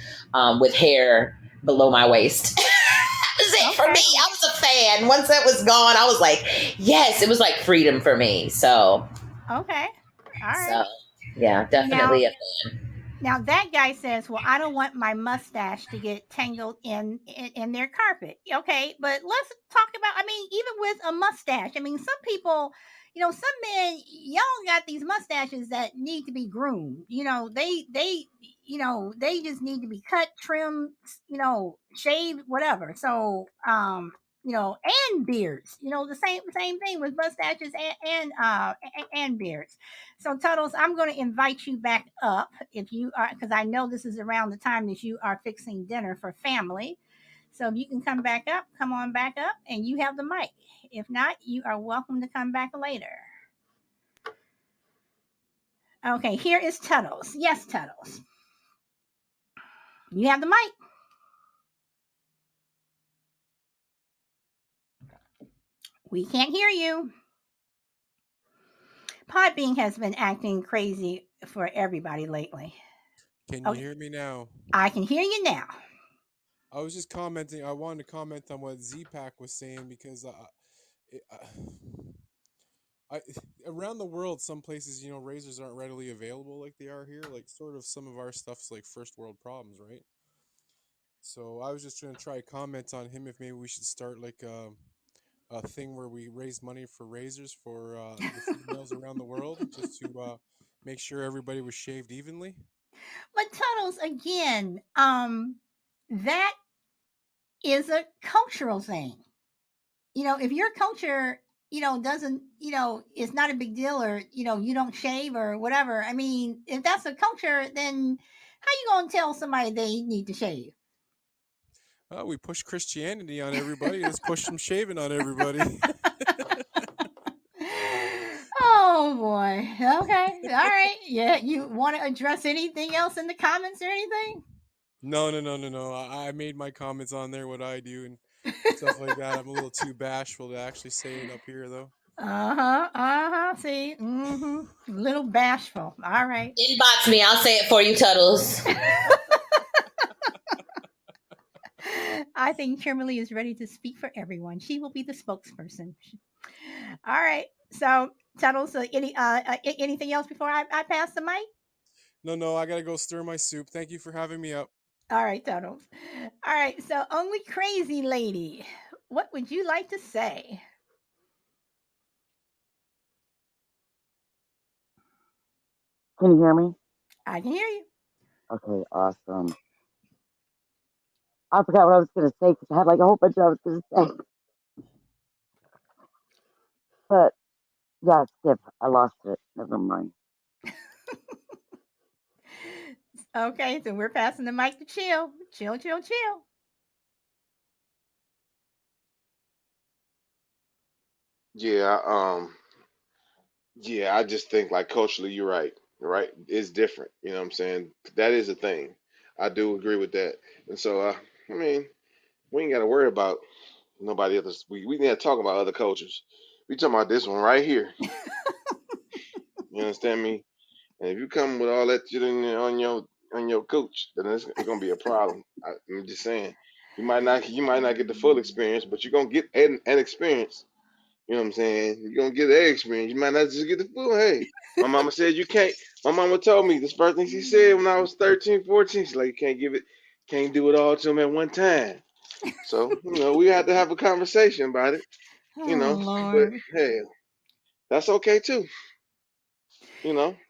[SPEAKER 2] with hair below my waist. That was it for me. I was a fan. Once that was gone, I was like, yes, it was like freedom for me. So,
[SPEAKER 1] okay. All right.
[SPEAKER 2] so yeah, definitely a fan.
[SPEAKER 1] Now that guy says, "Well, I don't want my mustache to get tangled in their carpet." Okay, but let's talk about. I mean, even with a mustache, I mean, some people, some men, y'all got these mustaches that need to be groomed. They just need to be cut, trimmed, shaved, whatever. So, and beards. The same thing with mustaches and beards. So, Tuttles, I'm going to invite you back up if you are, because I know this is around the time that you are fixing dinner for family. So, if you can come back up, come on back up, and you have the mic. If not, you are welcome to come back later. Okay, here is Tuttles. Yes, Tuttles. You have the mic. We can't hear you. Podbean has been acting crazy for everybody lately.
[SPEAKER 6] Can you
[SPEAKER 1] Okay,
[SPEAKER 6] hear me now?
[SPEAKER 1] I can hear you now.
[SPEAKER 6] I was just commenting. I wanted to comment on what Z-Pack was saying because it, I around the world, some places razors aren't readily available like they are here. Like sort of some of our stuff's like first world problems, right? So I was just trying to try to comment on him if maybe we should start like a thing where we raise money for razors for the females around the world, just to make sure everybody was shaved evenly.
[SPEAKER 1] But Tuttles, again, that is a cultural thing. If your culture, doesn't, it's not a big deal, or, you don't shave or whatever. I mean, if that's a culture, then how you going to tell somebody they need to shave?
[SPEAKER 6] We push Christianity on everybody. Let's push some shaving on everybody.
[SPEAKER 1] Oh boy. Okay. All right. Yeah. You want to address anything else in the comments or anything?
[SPEAKER 6] No, no, no, no, no. I made my comments on there, what I do and stuff like that. I'm a little too bashful to actually say it up here, though.
[SPEAKER 1] Uh-huh. Uh-huh. See. Little bashful. All right.
[SPEAKER 2] Inbox me. I'll say it for you, Tuttles.
[SPEAKER 1] I think Kimberly is ready to speak for everyone. She will be the spokesperson. All right. So, Tuttles, anything else before I pass the mic?
[SPEAKER 6] No, no, I gotta go stir my soup. Thank you for having me up.
[SPEAKER 1] All right, Tunnels. All right, so only crazy lady. What would you like to say?
[SPEAKER 3] Can you hear me?
[SPEAKER 1] I can hear you.
[SPEAKER 3] Okay, awesome. I forgot what I was going to say because I had like a whole bunch of I was going to say. But yeah, skip. I lost it. Never mind.
[SPEAKER 1] Okay, so we're passing the mic to chill. Chill, chill, chill.
[SPEAKER 4] Yeah, yeah, I just think like culturally, you're right. Right, it's different. You know what I'm saying? That is a thing. I do agree with that. And so, I mean, we ain't got to worry about nobody else. We need to talk about other cultures. We talking about this one right here. You understand me? And if you come with all that shit on your coach, then it's gonna be a problem. I'm just saying. You might not get the full experience, but you're gonna get an experience. You know what I'm saying? You're gonna get an experience. You might not just get the full. Hey, my mama said you can't. My mama told me this first thing she said when I was 13, 14. She's like, you can't give it, can't do it all to them at one time. So we had to have a conversation about it. You
[SPEAKER 1] Oh
[SPEAKER 4] know, but
[SPEAKER 1] Lord.
[SPEAKER 4] hey, that's okay too.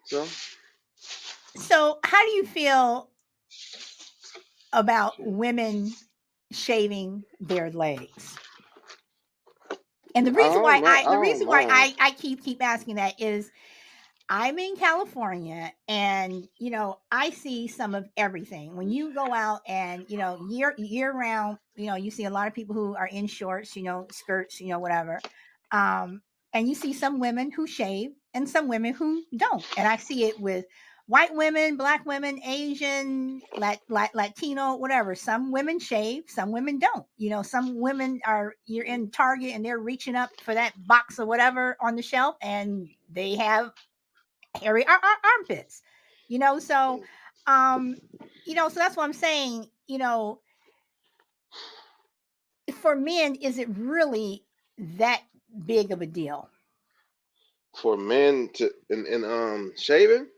[SPEAKER 4] So
[SPEAKER 1] So, how do you feel about
[SPEAKER 4] shit.
[SPEAKER 1] women shaving their legs? And the
[SPEAKER 4] I
[SPEAKER 1] reason why
[SPEAKER 4] don't mind.
[SPEAKER 1] I
[SPEAKER 4] I
[SPEAKER 1] the
[SPEAKER 4] don't
[SPEAKER 1] reason why
[SPEAKER 4] mind.
[SPEAKER 1] I keep asking that is I'm in California and I see some of everything. When you go out and year round, you see a lot of people who are in shorts, skirts, whatever. Um and you see some women who shave and some women who don't. And I see it with white women, black women, Asian, Latino, whatever. Some women shave, some women don't. Some women are you're in Target and they're reaching up for that box or whatever on the shelf and they have hairy armpits. So um so that's what I'm saying. For men, is it really that big of a deal?
[SPEAKER 4] For men to and shaving.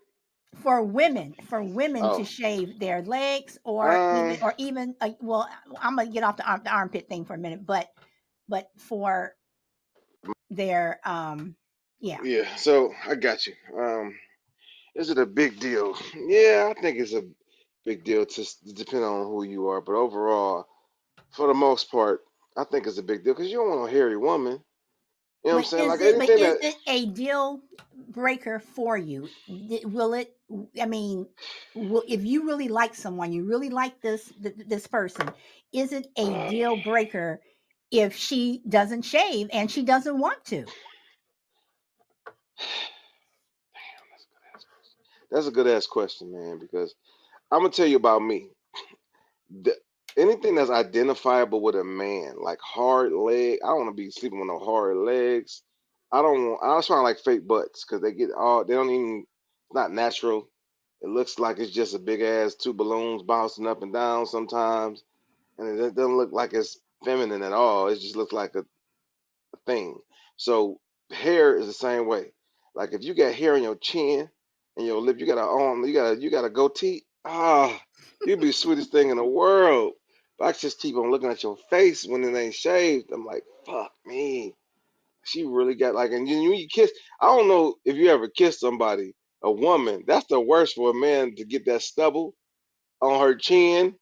[SPEAKER 1] For women to
[SPEAKER 4] Oh,
[SPEAKER 1] shave their legs or
[SPEAKER 4] um,
[SPEAKER 1] even well, I'm gonna get off the armpit thing for a minute, but for their yeah.
[SPEAKER 4] yeah. So I got you. Is it a big deal? Yeah, I think it's a big deal to depend on who you are, but overall, for the most part, I think it's a big deal because you don't want a hairy woman. You know what I'm
[SPEAKER 1] But
[SPEAKER 4] saying?
[SPEAKER 1] is
[SPEAKER 4] Like
[SPEAKER 1] it? But
[SPEAKER 4] anything
[SPEAKER 1] is
[SPEAKER 4] that
[SPEAKER 1] it a deal breaker for you? Will it? I mean, if you really like someone, you really like this person, is it a deal breaker if she doesn't shave and she doesn't want to?
[SPEAKER 4] that's a good ass question, man. Because I'm gonna tell you about me. The, anything that's identifiable with a man, like hard leg, I don't want to be sleeping with no hard legs. I don't want. I just want like fake butts because they get all. They don't even. It's not natural. It looks like it's just a big ass two balloons bouncing up and down sometimes, and it doesn't look like it's feminine at all. It just looks like a thing. So hair is the same way. Like if you got hair on your chin and your lip, you got a arm, you got a goatee. You'd be the sweetest thing in the world. But I just keep on looking at your face when it ain't shaved. I'm like, fuck me. She really got like, and you kiss. I don't know if you ever kissed somebody, a woman. That's the worst for a man to get that stubble on her chin.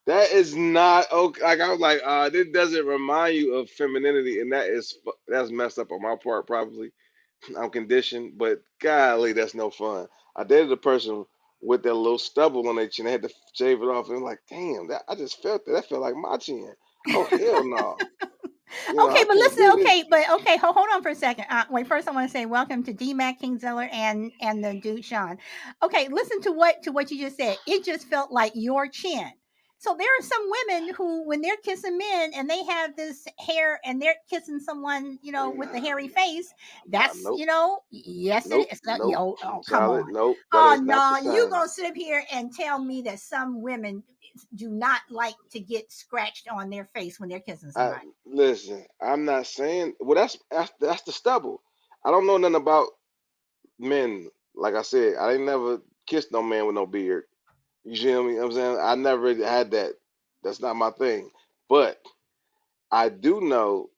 [SPEAKER 4] That is not okay. Like I was like, this doesn't remind you of femininity, and that's messed up on my part. Probably I'm conditioned, but golly, that's no fun. I dated a person with that little stubble on their chin. They had to shave it off, and I'm like, damn, that I just felt that. That felt like my chin. Oh hell no,
[SPEAKER 1] Okay,
[SPEAKER 4] I
[SPEAKER 1] but
[SPEAKER 4] can't
[SPEAKER 1] listen.
[SPEAKER 4] do this.
[SPEAKER 1] Okay, hold on for a second. Wait, first I want to say welcome to D Mac Kingzeller and the dude Sean. Okay, listen to what you just said. It just felt like your chin. So there are some women who, when they're kissing men and they have this hair and they're kissing someone, with a hairy face, that's
[SPEAKER 4] Nope,
[SPEAKER 1] yes, it
[SPEAKER 4] nope,
[SPEAKER 1] is.
[SPEAKER 4] nope.
[SPEAKER 1] Come
[SPEAKER 4] Solid,
[SPEAKER 1] on.
[SPEAKER 4] nope. That
[SPEAKER 1] Oh
[SPEAKER 4] is not the
[SPEAKER 1] no, you
[SPEAKER 4] same.
[SPEAKER 1] gonna sit up here and tell me that some women do not like to get scratched on their face when they're kissing
[SPEAKER 4] I
[SPEAKER 1] somebody?
[SPEAKER 4] listen. I'm not saying. Well, that's the stubble. I don't know nothing about men. Like I said, I ain't never kissed no man with no beard. You see me? I'm saying I never had that. That's not my thing. But I do know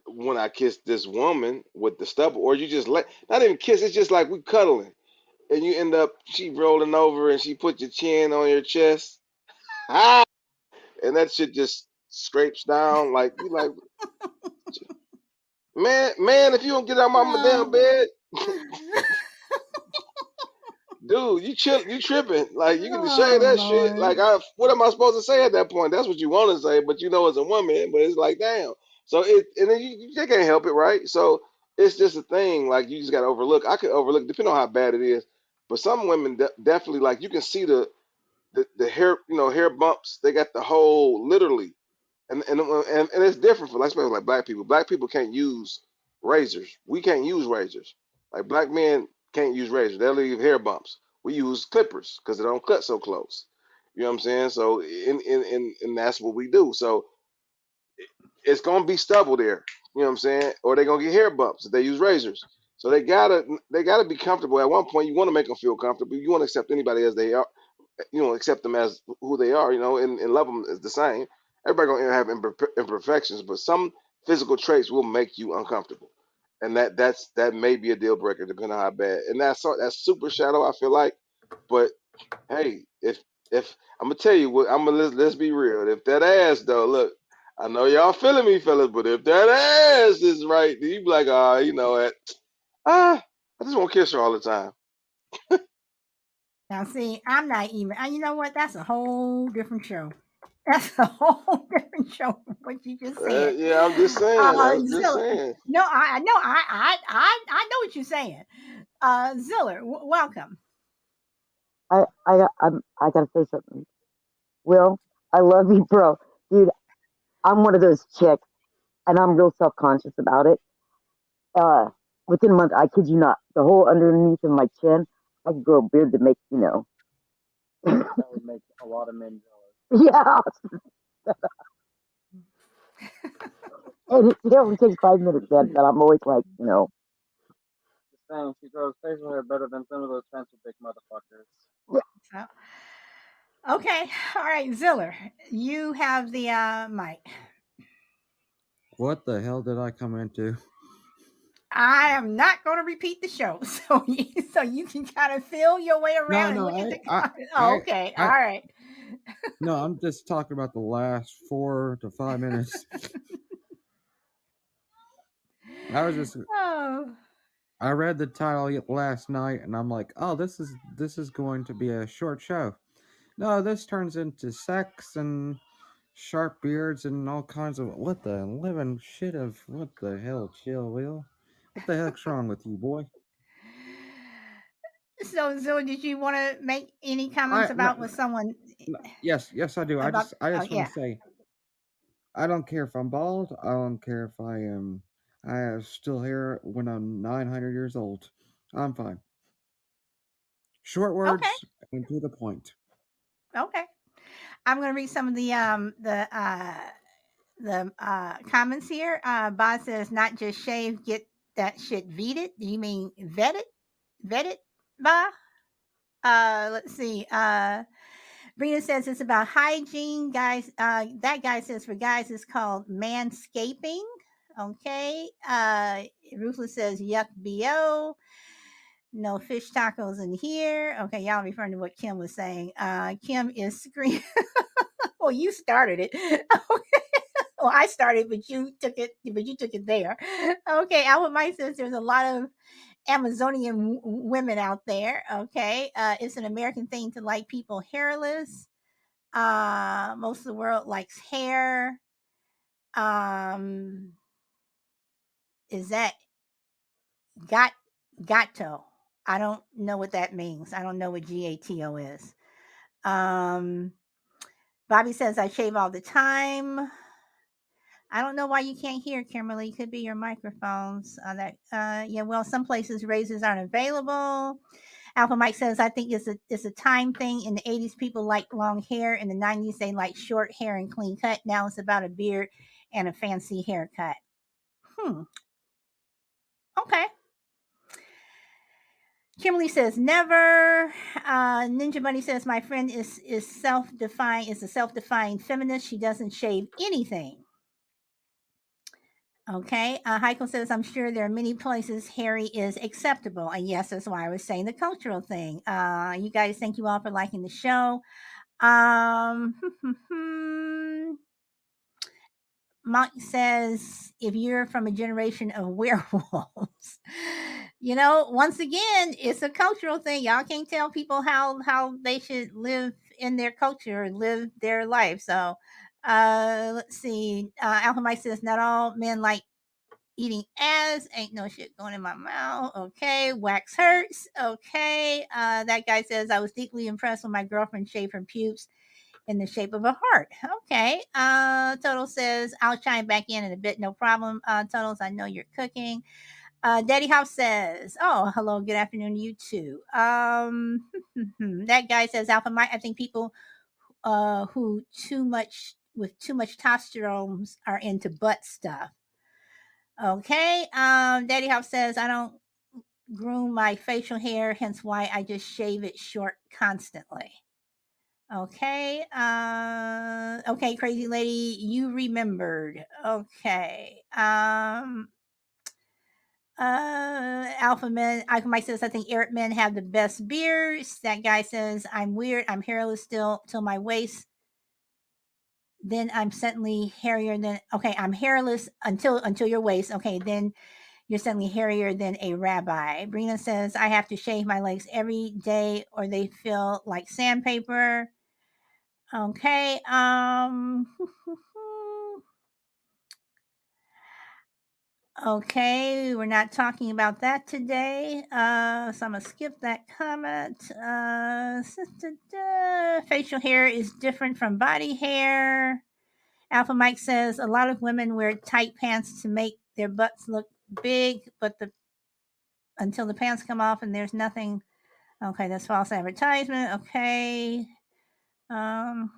[SPEAKER 4] when I kiss this woman with the stubble, or you just let not even kiss. It's just like we cuddling, and you end up she rolling over and she put your chin on your chest, ah, and that shit just scrapes down like you like man. If you don't get out my damn
[SPEAKER 1] Oh.
[SPEAKER 4] bed, dude, you tripping. Like you can say
[SPEAKER 1] Oh
[SPEAKER 4] that shit.
[SPEAKER 1] Lord.
[SPEAKER 4] Like what am I supposed to say at that point? That's what you want to say, but you know it's a woman. But it's like damn. So and then you can't help it, right? So it's just a thing. Like you just got to overlook. I could overlook depending on how bad it is. But some women definitely like you can see the hair hair bumps. They got the whole literally and it's different for like especially like black people. Black people can't use razors. We can't use razors. Like black men can't use razors. They'll leave hair bumps. We use clippers because they don't cut so close. You know what I'm saying? So and that's what we do. So it's gonna be stubble there. You know what I'm saying? Or they're gonna get hair bumps if they use razors. So they gotta be comfortable. At one point, you want to make them feel comfortable. You want to accept anybody as they are, accept them as who they are, and love them as the same. Everybody gonna have imperfections, but some physical traits will make you uncomfortable, and that may be a deal breaker depending on how bad. And that's super shallow, I feel like. But hey, if I'm gonna tell you what, let's be real. If that ass though, look, I know y'all feeling me, fellas, but if that ass is right, then you be like, you know what? I just want to kiss her all the time.
[SPEAKER 1] Now see, I'm not even. You know what? That's a whole different show. That's a whole different show from what you just said.
[SPEAKER 4] Yeah, I'm just saying. I'm just
[SPEAKER 1] Zilla.
[SPEAKER 4] saying.
[SPEAKER 1] No, I know. I know what you're saying. Ziller, welcome.
[SPEAKER 3] I gotta say something. Will, I love you, bro. Dude, I'm one of those chicks, and I'm real self conscious about it. Uh, Within a month, I kid you not, the whole underneath of my chin, I could grow a beard to make,
[SPEAKER 7] That would make a lot of men jealous.
[SPEAKER 3] yeah, and it only takes 5 minutes, man. But I'm always like,
[SPEAKER 7] Just saying, she grows facial hair better than some of those pencil dick motherfuckers.
[SPEAKER 3] yeah,
[SPEAKER 1] So, okay, all right, Ziller, you have the mic.
[SPEAKER 8] What the hell did I come into?
[SPEAKER 1] I am not going to repeat the show, so you can kind of feel your way
[SPEAKER 8] No,
[SPEAKER 1] around and
[SPEAKER 8] no,
[SPEAKER 1] look at the
[SPEAKER 8] I,
[SPEAKER 1] comments. Oh,
[SPEAKER 8] I,
[SPEAKER 1] okay, all
[SPEAKER 8] I.
[SPEAKER 1] right.
[SPEAKER 8] No, I'm just talking about the last 4 to 5 minutes. I was just.
[SPEAKER 1] Oh,
[SPEAKER 8] I read the title last night, and I'm like, oh, this is going to be a short show. No, this turns into sex and sharp beards and all kinds of what the living shit of what the hell, chill, Will. What the heck's wrong with you, boy?
[SPEAKER 1] so Zilla, did you want to make any comments
[SPEAKER 8] I no,
[SPEAKER 1] about what someone
[SPEAKER 8] no, yes, I do. I
[SPEAKER 1] about?
[SPEAKER 8] just I
[SPEAKER 1] Oh,
[SPEAKER 8] just want
[SPEAKER 1] yeah.
[SPEAKER 8] to say I don't care if I'm bald. I don't care if I have still hair when I'm 900 years old. I'm fine. Short
[SPEAKER 1] Okay,
[SPEAKER 8] words and to the point.
[SPEAKER 1] okay. I'm going to read some of the comments here. Boz says, not just shave, get that shit vetted. Do you mean vetted? Vetted, Ba? Let's see. Brina says it's about hygiene, guys. That guy says for guys it's called manscaping. Okay. Ruthless says yuck bo. No fish tacos in here. Okay, y'all referring to what Kim was saying. Kim is screaming. Well, you started it. Okay. Well, I started, but you took it. But you took it there. Okay. Albert Mike says there's a lot of Amazonian women out there. Okay. It's an American thing to like people hairless. Most of the world likes hair. Um, is that got gato? I don't know what that means. I don't know what GATO is. Um, Bobby says I shave all the time. I don't know why you can't hear, Kimberly. Could be your microphones. Yeah. Well, some places razors aren't available. Alpha Mike says I think it's a time thing. In the 80s, people liked long hair. In the 90s, they liked short hair and clean cut. Now it's about a beard and a fancy haircut. Hmm. Okay. Kimberly says never. Ninja Bunny says my friend is self-defined, is a self-defined feminist. She doesn't shave anything. Okay. Heiko says I'm sure there are many places hairy is acceptable, and yes, that's why I was saying the cultural thing. You guys, thank you all for liking the show. Mike says if you're from a generation of werewolves, once again, it's a cultural thing. Y'all can't tell people how they should live in their culture, live their life. So, let's see. Alpha Mike says not all men like eating ass. Ain't no shit going in my mouth. Okay, wax hurts. Okay, that guy says I was deeply impressed when my girlfriend shaved her pubes in the shape of a heart. Okay. Total says, I'll chime back in a bit. No problem. Totals, I know you're cooking. Daddy House says, oh, hello. Good afternoon to you too. That guy says, Alpha Mike, I think people who with too much testosterone are into butt stuff. Okay. Daddy House says, I don't groom my facial hair, hence why I just shave it short constantly. Okay. Okay, crazy lady, you remembered. Okay. Alpha Mike says, I think Arab men have the best beards. That guy says, I'm weird. I'm hairless still till my waist. Then I'm suddenly hairier than okay, I'm hairless until your waist. Okay, then you're suddenly hairier than a rabbi. Brina says, I have to shave my legs every day or they feel like sandpaper. Okay. Okay, we're not talking about that today. So I'm gonna skip that comment. Facial hair is different from body hair. Alpha Mike says a lot of women wear tight pants to make their butts look big, but until the pants come off and there's nothing. Okay, that's false advertisement. Okay. Um,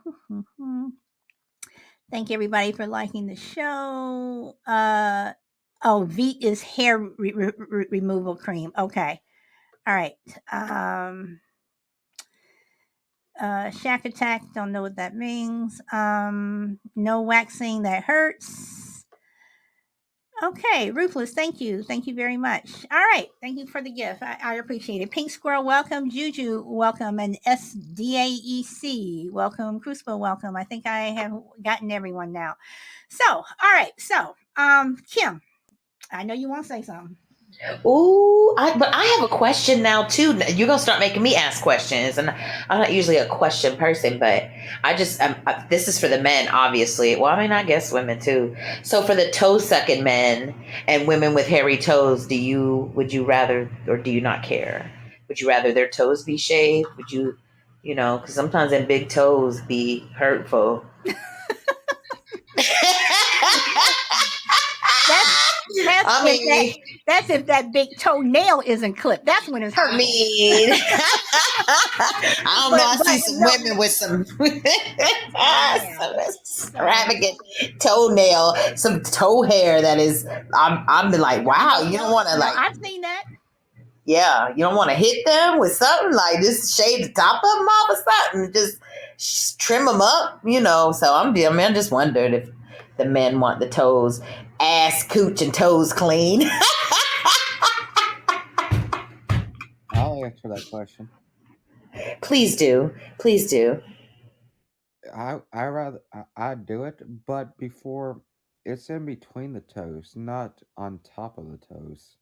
[SPEAKER 1] Thank everybody for liking the show. Veet is hair removal cream. Okay. All right. Shack Attack, don't know what that means. No waxing that hurts. Okay, Ruthless, thank you. Thank you very much. All right, thank you for the gift. I appreciate it. Pink Squirrel, welcome. Juju, welcome. And SDAEC, welcome. Crucible, welcome. I think I have gotten everyone now. So, all right. So, Kim, I know you want to say something.
[SPEAKER 2] Ooh, but I have a question now too. You're gonna start making me ask questions, and I'm not usually a question person, but this is for the men, obviously. Well, I mean, I guess women too. So for the toe sucking men and women with hairy toes, would you rather, or do you not care? Would you rather their toes be shaved? Would you, because sometimes them big toes be hurtful.
[SPEAKER 1] That's if that big toenail isn't clipped. That's when it's hurtful.
[SPEAKER 2] I mean, I don't know. I see some women with some extravagant toenail, some toe hair that is. I'm like, wow, you don't want to like.
[SPEAKER 1] I've seen that.
[SPEAKER 2] Yeah, you don't want to hit them with something like just shave the top of them off or something, just trim them up, So I'm just wondering if the men want the toes, ass, cooch, and toes clean.
[SPEAKER 8] I'll answer that question.
[SPEAKER 2] Please do. Please do.
[SPEAKER 8] I'd do it, but before it's in between the toes, not on top of the toes.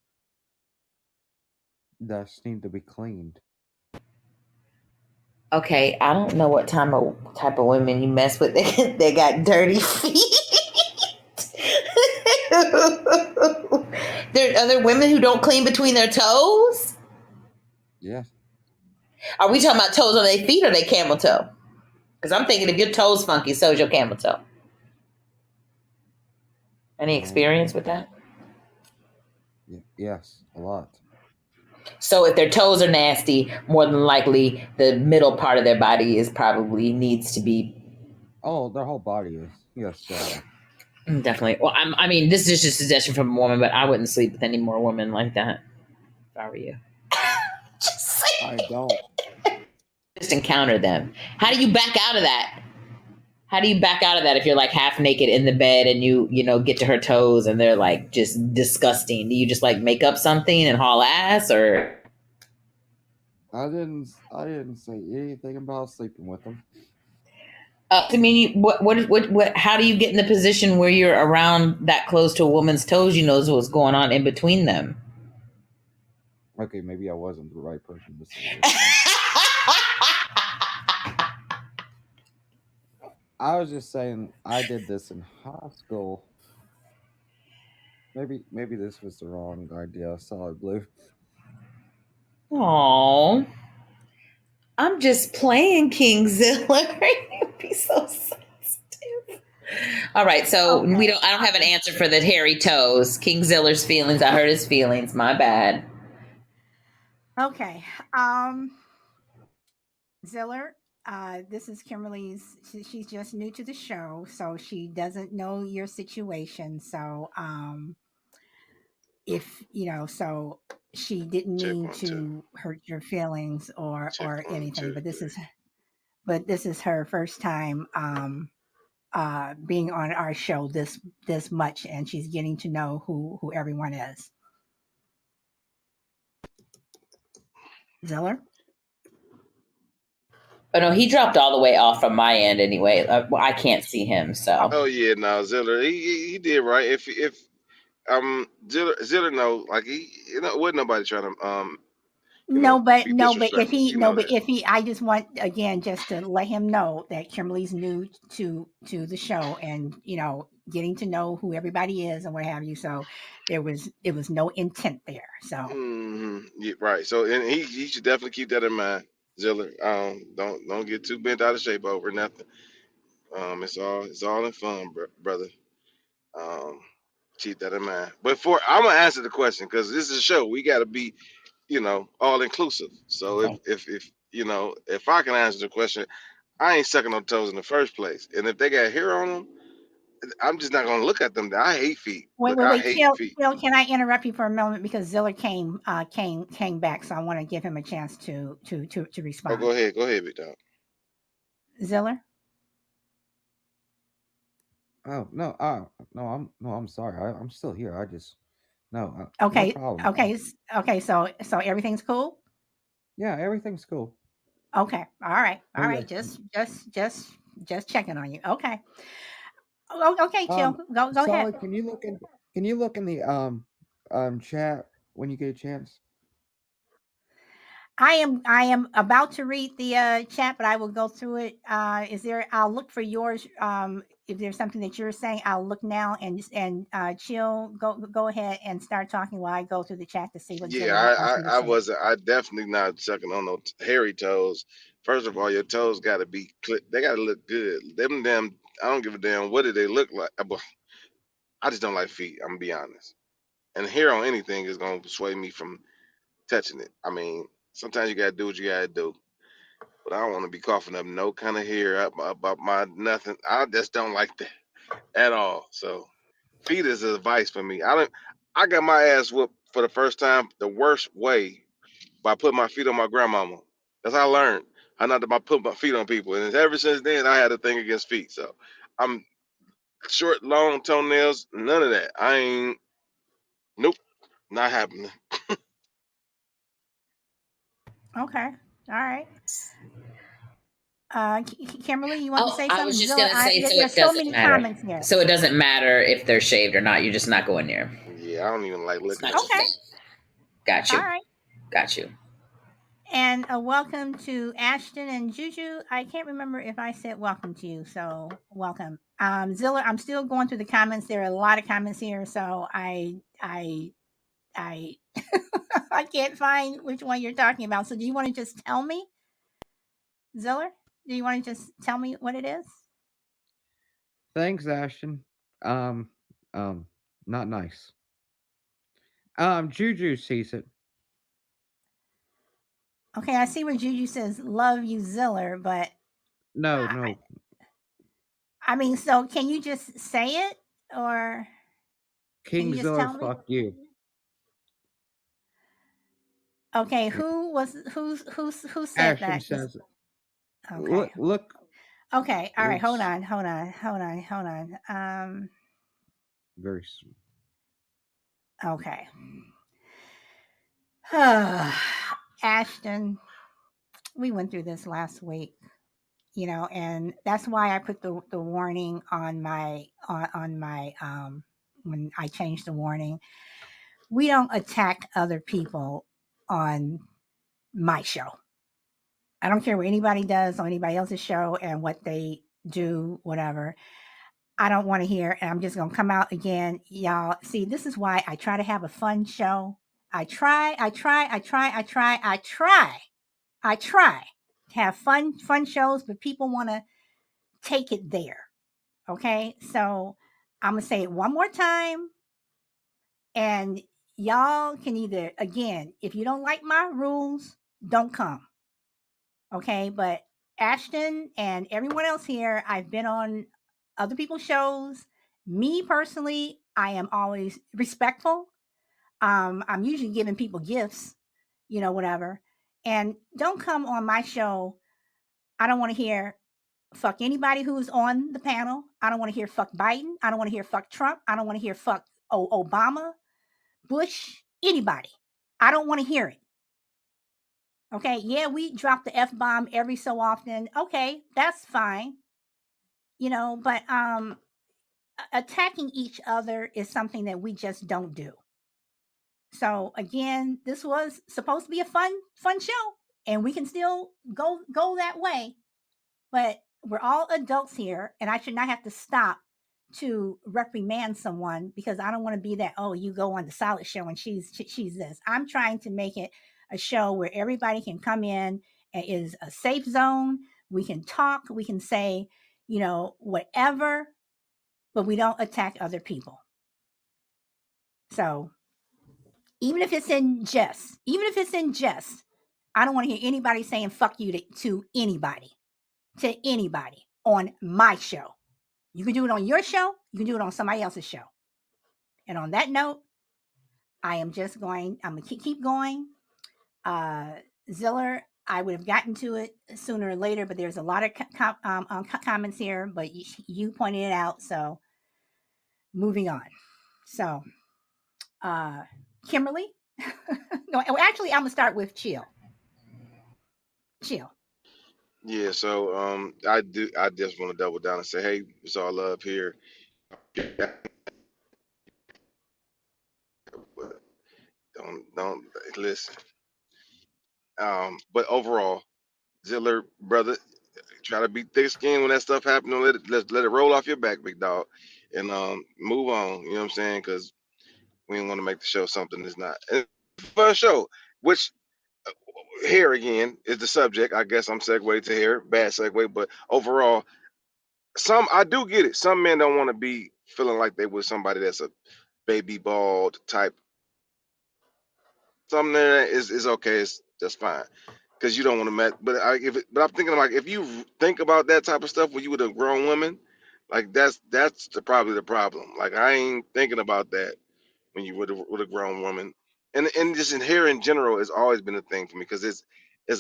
[SPEAKER 8] That need to be cleaned.
[SPEAKER 2] Okay, I don't know what type of women you mess with. They got dirty feet. There are other women who don't clean between their toes.
[SPEAKER 8] Yes.
[SPEAKER 2] Are we talking about toes on their feet or their camel toe? Because I'm thinking if your toe's funky, so is your camel toe. Any experience with that?
[SPEAKER 8] Yes, a lot.
[SPEAKER 2] So if their toes are nasty, more than likely the middle part of their body needs to be.
[SPEAKER 8] Oh, their whole body is. Yes, definitely.
[SPEAKER 2] Definitely. Well, I mean, this is just a suggestion from a woman, but I wouldn't sleep with any more women like that if I were you.
[SPEAKER 8] I don't.
[SPEAKER 2] Just encounter them. How do you back out of that? How do you back out of that if you're like half naked in the bed and you get to her toes and they're like just disgusting? Do you just like make up something and haul ass or?
[SPEAKER 8] I didn't say anything about sleeping with them.
[SPEAKER 2] I mean, what? How do you get in the position where you're around that close to a woman's toes? You know what's going on in between them.
[SPEAKER 8] Okay, maybe I wasn't the right person to say this. I was just saying I did this in high school. Maybe this was the wrong idea. Solid blue.
[SPEAKER 2] Oh, I'm just playing King Zilla. You'd be so sensitive. All right, so
[SPEAKER 1] Okay.
[SPEAKER 2] I don't have an answer for the hairy toes. King Ziller's feelings. I hurt his feelings. My bad.
[SPEAKER 1] Okay. Ziller, this is Kimberly's. She's just new to the show, so she doesn't know your situation. So, if so she didn't
[SPEAKER 4] Check
[SPEAKER 1] mean
[SPEAKER 4] 1 2.
[SPEAKER 1] to hurt your feelings
[SPEAKER 4] Check
[SPEAKER 1] or
[SPEAKER 4] one
[SPEAKER 1] anything.
[SPEAKER 4] two
[SPEAKER 1] But this
[SPEAKER 4] three.
[SPEAKER 1] is her first time being on our show this much, and she's getting to know who everyone is. Ziller.
[SPEAKER 2] Oh no, he dropped all the way off from my end anyway. Well, I can't see him, so.
[SPEAKER 4] Oh yeah, no, Ziller, he did right. If Ziller know, like wasn't nobody trying to be
[SPEAKER 1] No, but if
[SPEAKER 4] disrespectful.
[SPEAKER 1] he
[SPEAKER 4] You
[SPEAKER 1] no,
[SPEAKER 4] know
[SPEAKER 1] but
[SPEAKER 4] that.
[SPEAKER 1] if he, I just want again just to let him know that Kimberly's new to the show, and getting to know who everybody is and what have you. So it was no intent there. So
[SPEAKER 4] Yeah, right. So and he should definitely keep that in mind, Ziller. Don't get too bent out of shape over nothing. It's all in fun, brother. Um, keep that in mind. But I'm gonna answer the question because this is a show. We got to be all inclusive. So
[SPEAKER 2] Okay.
[SPEAKER 4] if I can answer the question, I ain't sucking no toes in the first place. And if they got hair on them, I'm just not gonna look at them. I hate feet.
[SPEAKER 1] wait,
[SPEAKER 4] Look,
[SPEAKER 1] wait,
[SPEAKER 4] I
[SPEAKER 1] wait,
[SPEAKER 4] hate feet.
[SPEAKER 1] Chill. Can I interrupt you for a moment because Ziller came back, so I want to give him a chance to
[SPEAKER 4] Oh,
[SPEAKER 1] respond.
[SPEAKER 4] go ahead, big dog.
[SPEAKER 1] Ziller.
[SPEAKER 8] Oh no, no, I'm sorry. I'm still here. I just no, no
[SPEAKER 1] Okay,
[SPEAKER 8] problem.
[SPEAKER 1] okay. So everything's cool.
[SPEAKER 8] Yeah, everything's cool.
[SPEAKER 1] Okay,
[SPEAKER 8] Oh
[SPEAKER 1] all
[SPEAKER 8] yeah.
[SPEAKER 1] right. Just checking on you. Okay. Oh, okay, chill. Go ahead.
[SPEAKER 8] Solid. Can you look in the chat when you get a chance?
[SPEAKER 1] I am about to read the chat, but I will go through it. Is there? I'll look for yours. If there's something that you're saying, I'll look now and chill. Go ahead and start talking while I go through the chat to see what
[SPEAKER 4] Yeah,
[SPEAKER 1] Zilla wants me to
[SPEAKER 4] I
[SPEAKER 1] say.
[SPEAKER 4] wasn't. I definitely not sucking on no hairy toes. First of all, your toes got to be. They got to look good. Them damn. I don't give a damn what do they look like. I just don't like feet. I'm gonna be honest. And hair on anything is gonna sway me from touching it. I mean, sometimes you gotta do what you gotta do. But I don't want to be coughing up no kind of hair up my nothing. I just don't like that at all. So feet is advice for me. I got my ass whooped for the first time the worst way by putting my feet on my grandmama. That's how I learned how not to put my feet on people. And ever since then, I had a thing against feet. So I'm short, long toenails, none of that. I ain't. Nope, not happening.
[SPEAKER 1] Okay. All right. Kimberly, you want to
[SPEAKER 2] Oh,
[SPEAKER 1] say
[SPEAKER 2] I was
[SPEAKER 1] something?
[SPEAKER 2] just
[SPEAKER 1] Zilla,
[SPEAKER 2] gonna say, so
[SPEAKER 1] there's
[SPEAKER 2] it
[SPEAKER 1] so
[SPEAKER 2] doesn't
[SPEAKER 1] many
[SPEAKER 2] matter.
[SPEAKER 1] comments here.
[SPEAKER 2] So it doesn't matter if they're shaved or not. You're just not going near.
[SPEAKER 4] Yeah, I don't even like
[SPEAKER 2] It's
[SPEAKER 4] looking
[SPEAKER 2] not
[SPEAKER 4] at
[SPEAKER 2] your
[SPEAKER 1] Okay.
[SPEAKER 4] feet.
[SPEAKER 2] thing. Got
[SPEAKER 1] All
[SPEAKER 2] you.
[SPEAKER 1] right.
[SPEAKER 2] Got you.
[SPEAKER 1] And a welcome to Ashton and Juju. I can't remember if I said welcome to you, so welcome. Zilla, I'm still going through the comments. There are a lot of comments here, so I I can't find which one you're talking about. So do you want to just tell me, Ziller? Do you want to just tell me what it is?
[SPEAKER 8] Thanks, Ashton. Um, um, not nice. Juju sees it.
[SPEAKER 1] Okay, I see where Juju says love you, Ziller, but
[SPEAKER 8] No,
[SPEAKER 1] I,
[SPEAKER 8] no.
[SPEAKER 1] I mean, so can you just say it, or can
[SPEAKER 8] King
[SPEAKER 1] you just
[SPEAKER 8] Zilla,
[SPEAKER 1] tell me?
[SPEAKER 8] fuck you.
[SPEAKER 1] Okay, who said
[SPEAKER 8] Ashton
[SPEAKER 1] that?
[SPEAKER 8] says it.
[SPEAKER 1] Okay.
[SPEAKER 8] Look,
[SPEAKER 1] Okay. All right. Hold
[SPEAKER 8] it's
[SPEAKER 1] on. Hold on. Hold on. Hold on.
[SPEAKER 8] very.
[SPEAKER 1] Okay. Ashton, we went through this last week, and that's why I put the warning on my when I changed the warning. We don't attack other people on my show. I don't care what anybody does on anybody else's show and what they do, whatever. I don't want to hear, and I'm just going to come out again. Y'all, see, this is why I try to have a fun show. I try to have fun shows, but people want to take it there. Okay. So I'm going to say it one more time, and y'all can either, again, if you don't like my rules, don't come. Okay. But Ashton and everyone else here, I've been on other people's shows. Me personally, I am always respectful. I'm usually giving people gifts, whatever. And don't come on my show. I don't want to hear fuck anybody who's on the panel. I don't want to hear fuck Biden. I don't want to hear fuck Trump. I don't want to hear fuck Obama, Bush, anybody. I don't want to hear it. Okay. Yeah, we drop the F bomb every so often. Okay, that's fine. But attacking each other is something that we just don't do. So again, this was supposed to be a fun show, and we can still go that way. But we're all adults here, and I should not have to stop to reprimand someone because I don't want to be that, oh, you go on the Solid Show and she's this. I'm trying to make it a show where everybody can come in and is a safe zone. We can talk, we can say, whatever, but we don't attack other people. So even if it's in jest, I don't want to hear anybody saying fuck you to anybody on my show. You can do it on your show, you can do it on somebody else's show. And on that note, I'm gonna keep going. Ziller, I would have gotten to it sooner or later, but there's a lot of comments here, but you pointed it out, so moving on. So, Kimberly, no, actually, I'm gonna start with Chill.
[SPEAKER 4] Yeah, so I just want to double down and say, hey, it's all love here. Don't listen. But overall, Ziller, brother, try to be thick skinned when that stuff happens. Don't let it roll off your back, big dog, and move on. You know what I'm saying? Because we don't want to make the show something that's not. And for a show, which here again is the subject. I guess I'm segued to here. Bad segue, but overall, I do get it. Some men don't want to be feeling like they with somebody that's a baby bald type. Something there is okay. That's fine because you don't want to met. But I'm thinking like if you think about that type of stuff when you with a grown woman, like that's probably the problem. Like I ain't thinking about that when you with a grown woman, and just in here in general has always been a thing for me because it's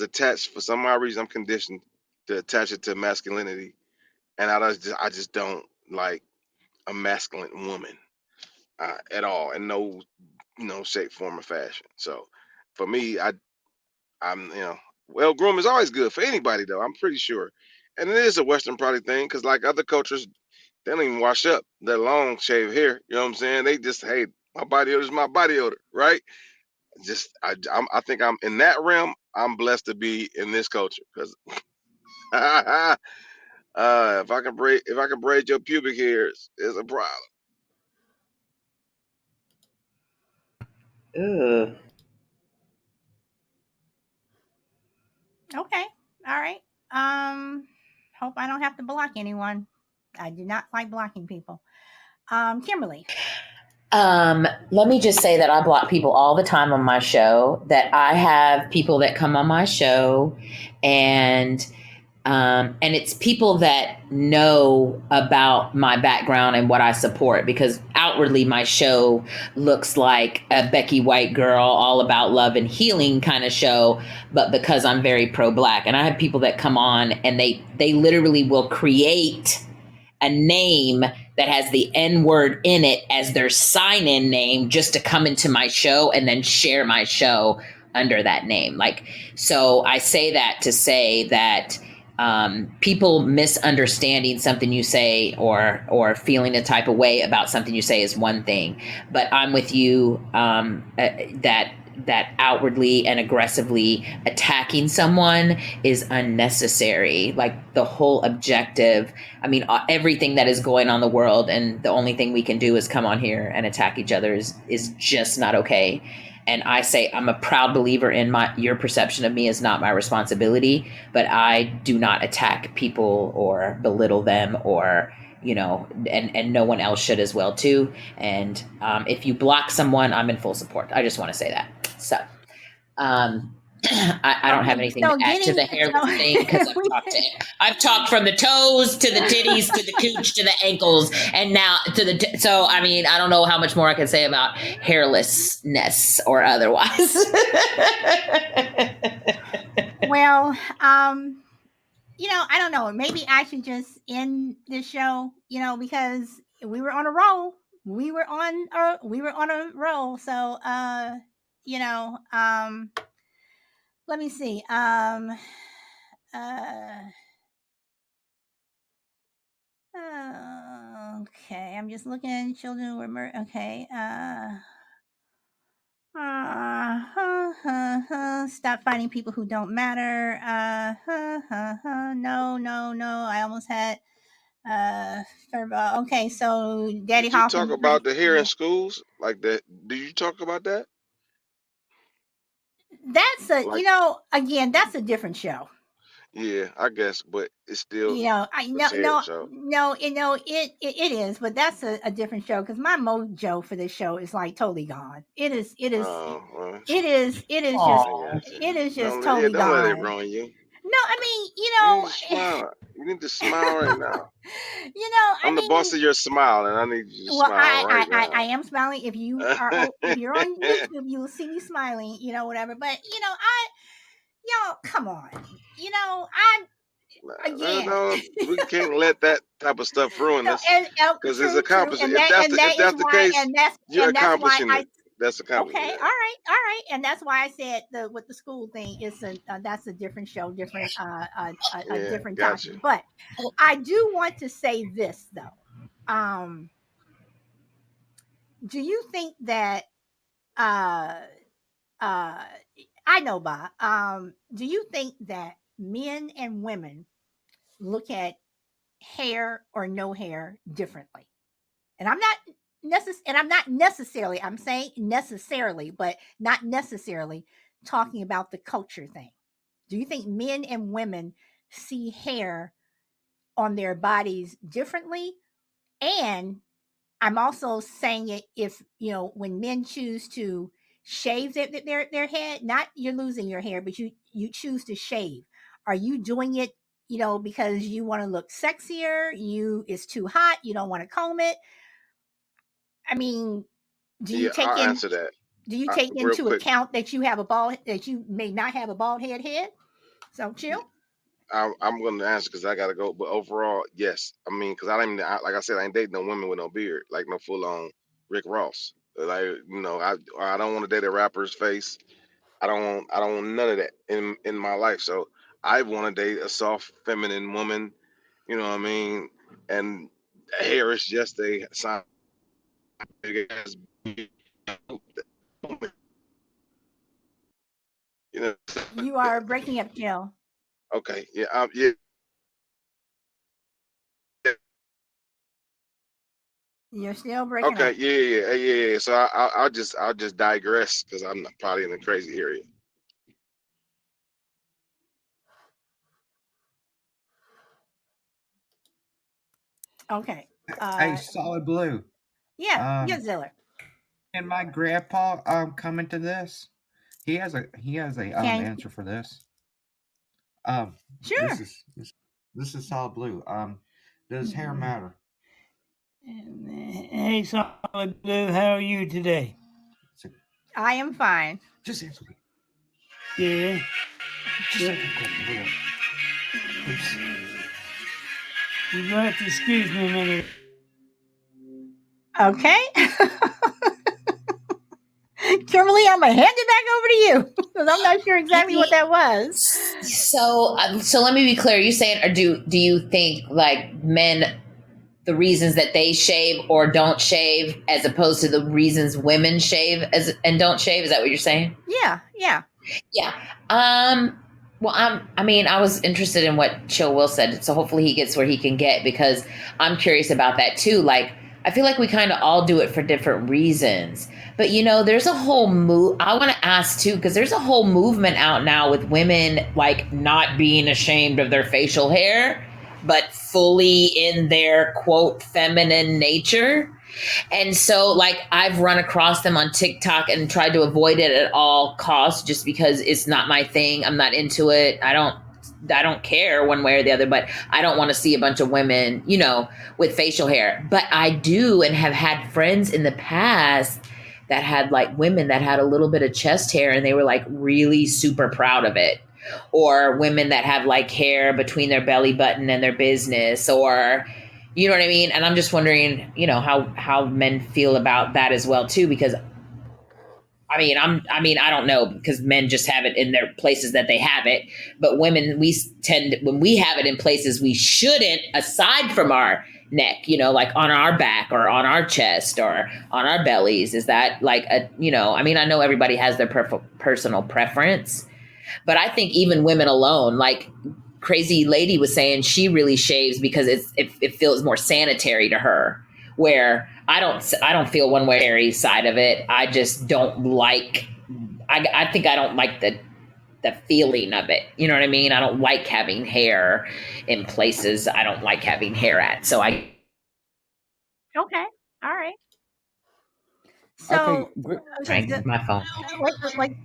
[SPEAKER 4] attached for some odd reason. I'm conditioned to attach it to masculinity, and I just don't like a masculine woman at all in no shape, form, or fashion. So for me, I'm well groom is always good for anybody though. I'm pretty sure, and it is a Western probably thing because like other cultures, they don't even wash up their long shave hair. You know what I'm saying? They just hey, my body odor is my body odor, right? Just I think I'm in that realm. I'm blessed to be in this culture because if I can braid your pubic hairs, it's a problem.
[SPEAKER 2] Ugh.
[SPEAKER 1] Okay. All right. Hope I don't have to block anyone. I do not like blocking people. Kimberly.
[SPEAKER 2] Let me just say that I block people all the time on my show, that I have people that come on my show and And it's people that know about my background and what I support, because outwardly my show looks like a Becky White girl, all about love and healing kind of show, but because I'm very pro-Black. And I have people that come on and they literally will create a name that has the N word in it as their sign in name just to come into my show and then share my show under that name. Like, so I say that to say that people misunderstanding something you say or feeling a type of way about something you say is one thing, but I'm with you that outwardly and aggressively attacking someone is unnecessary. Like the whole objective, I mean, everything that is going on in the world, and the only thing we can do is come on here and attack each other is just not okay. And I say I'm a proud believer in your perception of me is not my responsibility, but I do not attack people or belittle them, or and no one else should as well too. And if you block someone, I'm in full support. I just want to say that. So I don't have
[SPEAKER 1] Okay,
[SPEAKER 2] anything
[SPEAKER 1] so
[SPEAKER 2] to add to
[SPEAKER 1] getting
[SPEAKER 2] the hairless thing, because I've talked from the toes to the titties to the cooch to the ankles, and now to so I mean, I don't know how much more I can say about hairlessness or otherwise.
[SPEAKER 1] well, I don't know. Maybe I should just end this show, because we were on a roll. We were on a roll. So, you know, um, let me see. Uh, okay, I'm just looking. Children were murdered. Okay. Stop fighting people who don't matter. No, no, no. I almost had okay, so Daddy
[SPEAKER 4] Did you talk
[SPEAKER 1] Hoffman.
[SPEAKER 4] about the hair in schools like that? Did you talk about that?
[SPEAKER 1] That's
[SPEAKER 4] Like,
[SPEAKER 1] again, that's a different show.
[SPEAKER 4] yeah, I guess, but it's still
[SPEAKER 1] I
[SPEAKER 4] it's
[SPEAKER 1] no
[SPEAKER 4] hair,
[SPEAKER 1] no
[SPEAKER 4] so
[SPEAKER 1] no it is, but that's a different show because my mojo for this show is like totally gone.
[SPEAKER 4] well,
[SPEAKER 1] It is just
[SPEAKER 2] Aw.
[SPEAKER 4] I got you.
[SPEAKER 1] totally
[SPEAKER 4] Don't let it
[SPEAKER 1] gone.
[SPEAKER 4] ruin you.
[SPEAKER 1] No, I mean,
[SPEAKER 4] You need to smile. You need to smile right now.
[SPEAKER 1] I
[SPEAKER 4] I'm the boss
[SPEAKER 1] mean,
[SPEAKER 4] of your smile, and I need you to
[SPEAKER 1] well,
[SPEAKER 4] smile right
[SPEAKER 1] I
[SPEAKER 4] now.
[SPEAKER 1] am smiling. If you're on YouTube, you will see me smiling. Whatever. But come on. I'm
[SPEAKER 4] No,
[SPEAKER 1] again.
[SPEAKER 4] no, we can't let that type of stuff ruin
[SPEAKER 1] So
[SPEAKER 4] us.
[SPEAKER 1] and
[SPEAKER 4] Because it's
[SPEAKER 1] true, true,
[SPEAKER 4] accomplishing. If that's
[SPEAKER 1] and that
[SPEAKER 4] if
[SPEAKER 1] is
[SPEAKER 4] that's the
[SPEAKER 1] why,
[SPEAKER 4] case, you're
[SPEAKER 1] and that's why
[SPEAKER 4] accomplishing
[SPEAKER 1] I
[SPEAKER 4] it. That's accomplishing.
[SPEAKER 1] okay,
[SPEAKER 4] Yeah.
[SPEAKER 1] all right, and that's why I said with the school thing is that's a different show, different a
[SPEAKER 4] Yeah.
[SPEAKER 1] different topic.
[SPEAKER 4] Gotcha.
[SPEAKER 1] But I do want to say this though. Do you think that uh uh I know, Bob. Do you think that men and women look at hair or no hair differently? And I'm not necessarily, I'm saying necessarily, but not necessarily talking about the culture thing. Do you think men and women see hair on their bodies differently? And I'm also saying it if, when men choose to shave their head, not you're losing your hair, but you choose to shave. Are you doing it, because you want to look sexier, it's too hot, you don't want to comb it? I mean, do you
[SPEAKER 4] Yeah,
[SPEAKER 1] take
[SPEAKER 4] I'll
[SPEAKER 1] in
[SPEAKER 4] answer that
[SPEAKER 1] do you take
[SPEAKER 4] real
[SPEAKER 1] into
[SPEAKER 4] quick.
[SPEAKER 1] account that you may not have a bald head? So chill.
[SPEAKER 4] I'm going to answer because I got to go. But overall, yes. I mean, because I don't even, like I said, I ain't dating no women with no beard, like no full on Rick Ross. Like, I don't want to date a rapper's face. I don't want none of that in my life. So I want to date a soft, feminine woman. You know what I mean? And hair is just a sign. You know.
[SPEAKER 1] You are breaking up, Jill.
[SPEAKER 4] Okay. Yeah. Yeah.
[SPEAKER 1] You're still breaking
[SPEAKER 4] Okay.
[SPEAKER 1] up.
[SPEAKER 4] Yeah. Yeah. Yeah. So I'll just digress because I'm probably in a crazy area.
[SPEAKER 1] Okay.
[SPEAKER 8] Hey,
[SPEAKER 1] Uh
[SPEAKER 8] Solid Blue.
[SPEAKER 1] yeah,
[SPEAKER 8] Um,
[SPEAKER 1] yeah, Ziller.
[SPEAKER 8] and my grandpa come into this? He has a
[SPEAKER 1] Can
[SPEAKER 8] answer for this.
[SPEAKER 1] Sure.
[SPEAKER 8] This is solid blue. Does hair matter?
[SPEAKER 9] Hey, Solid Blue, how are you today?
[SPEAKER 8] It's a,
[SPEAKER 1] I am fine.
[SPEAKER 8] just answer me.
[SPEAKER 9] Yeah.
[SPEAKER 8] Just answer the question. Hurry up. Please.
[SPEAKER 9] You'd have to excuse me a minute.
[SPEAKER 1] Okay. Kimberly, I'm gonna hand it back over to you because I'm not sure exactly what that was.
[SPEAKER 2] So let me be clear. Are you saying, or do you think like men, the reasons that they shave or don't shave, as opposed to the reasons women shave and don't shave? Is that what you're saying?
[SPEAKER 1] Yeah, yeah.
[SPEAKER 2] Yeah. Well, I mean, I was interested in what Chill Will said, so hopefully he gets where he can get, because I'm curious about that too. Like, I feel like we kind of all do it for different reasons. But there's a whole move. I want to ask too, because there's a whole movement out now with women like not being ashamed of their facial hair, but fully in their quote feminine nature. And so, like, I've run across them on TikTok and tried to avoid it at all costs, just because it's not my thing. I'm not into it. I don't care one way or the other, but I don't want to see a bunch of women, with facial hair. But I do, and have had friends in the past that had like women that had a little bit of chest hair and they were like really super proud of it. Or women that have like hair between their belly button and their business, or you know what I mean? And I'm just wondering, how men feel about that as well too, because I don't know, because men just have it in their places that they have it, but women, when we have it in places we shouldn't, aside from our neck, like on our back or on our chest or on our bellies. Is that like I know everybody has their personal preference, but I think even women alone, like Crazy Lady was saying, she really shaves because it feels more sanitary to her. Where I don't feel one way side of it. I just don't like. I think I don't like the feeling of it. You know what I mean? I don't like having hair in places I don't like having hair at. So I.
[SPEAKER 1] Okay. All right.
[SPEAKER 8] Okay,
[SPEAKER 1] So, okay,
[SPEAKER 2] My phone.
[SPEAKER 1] wait,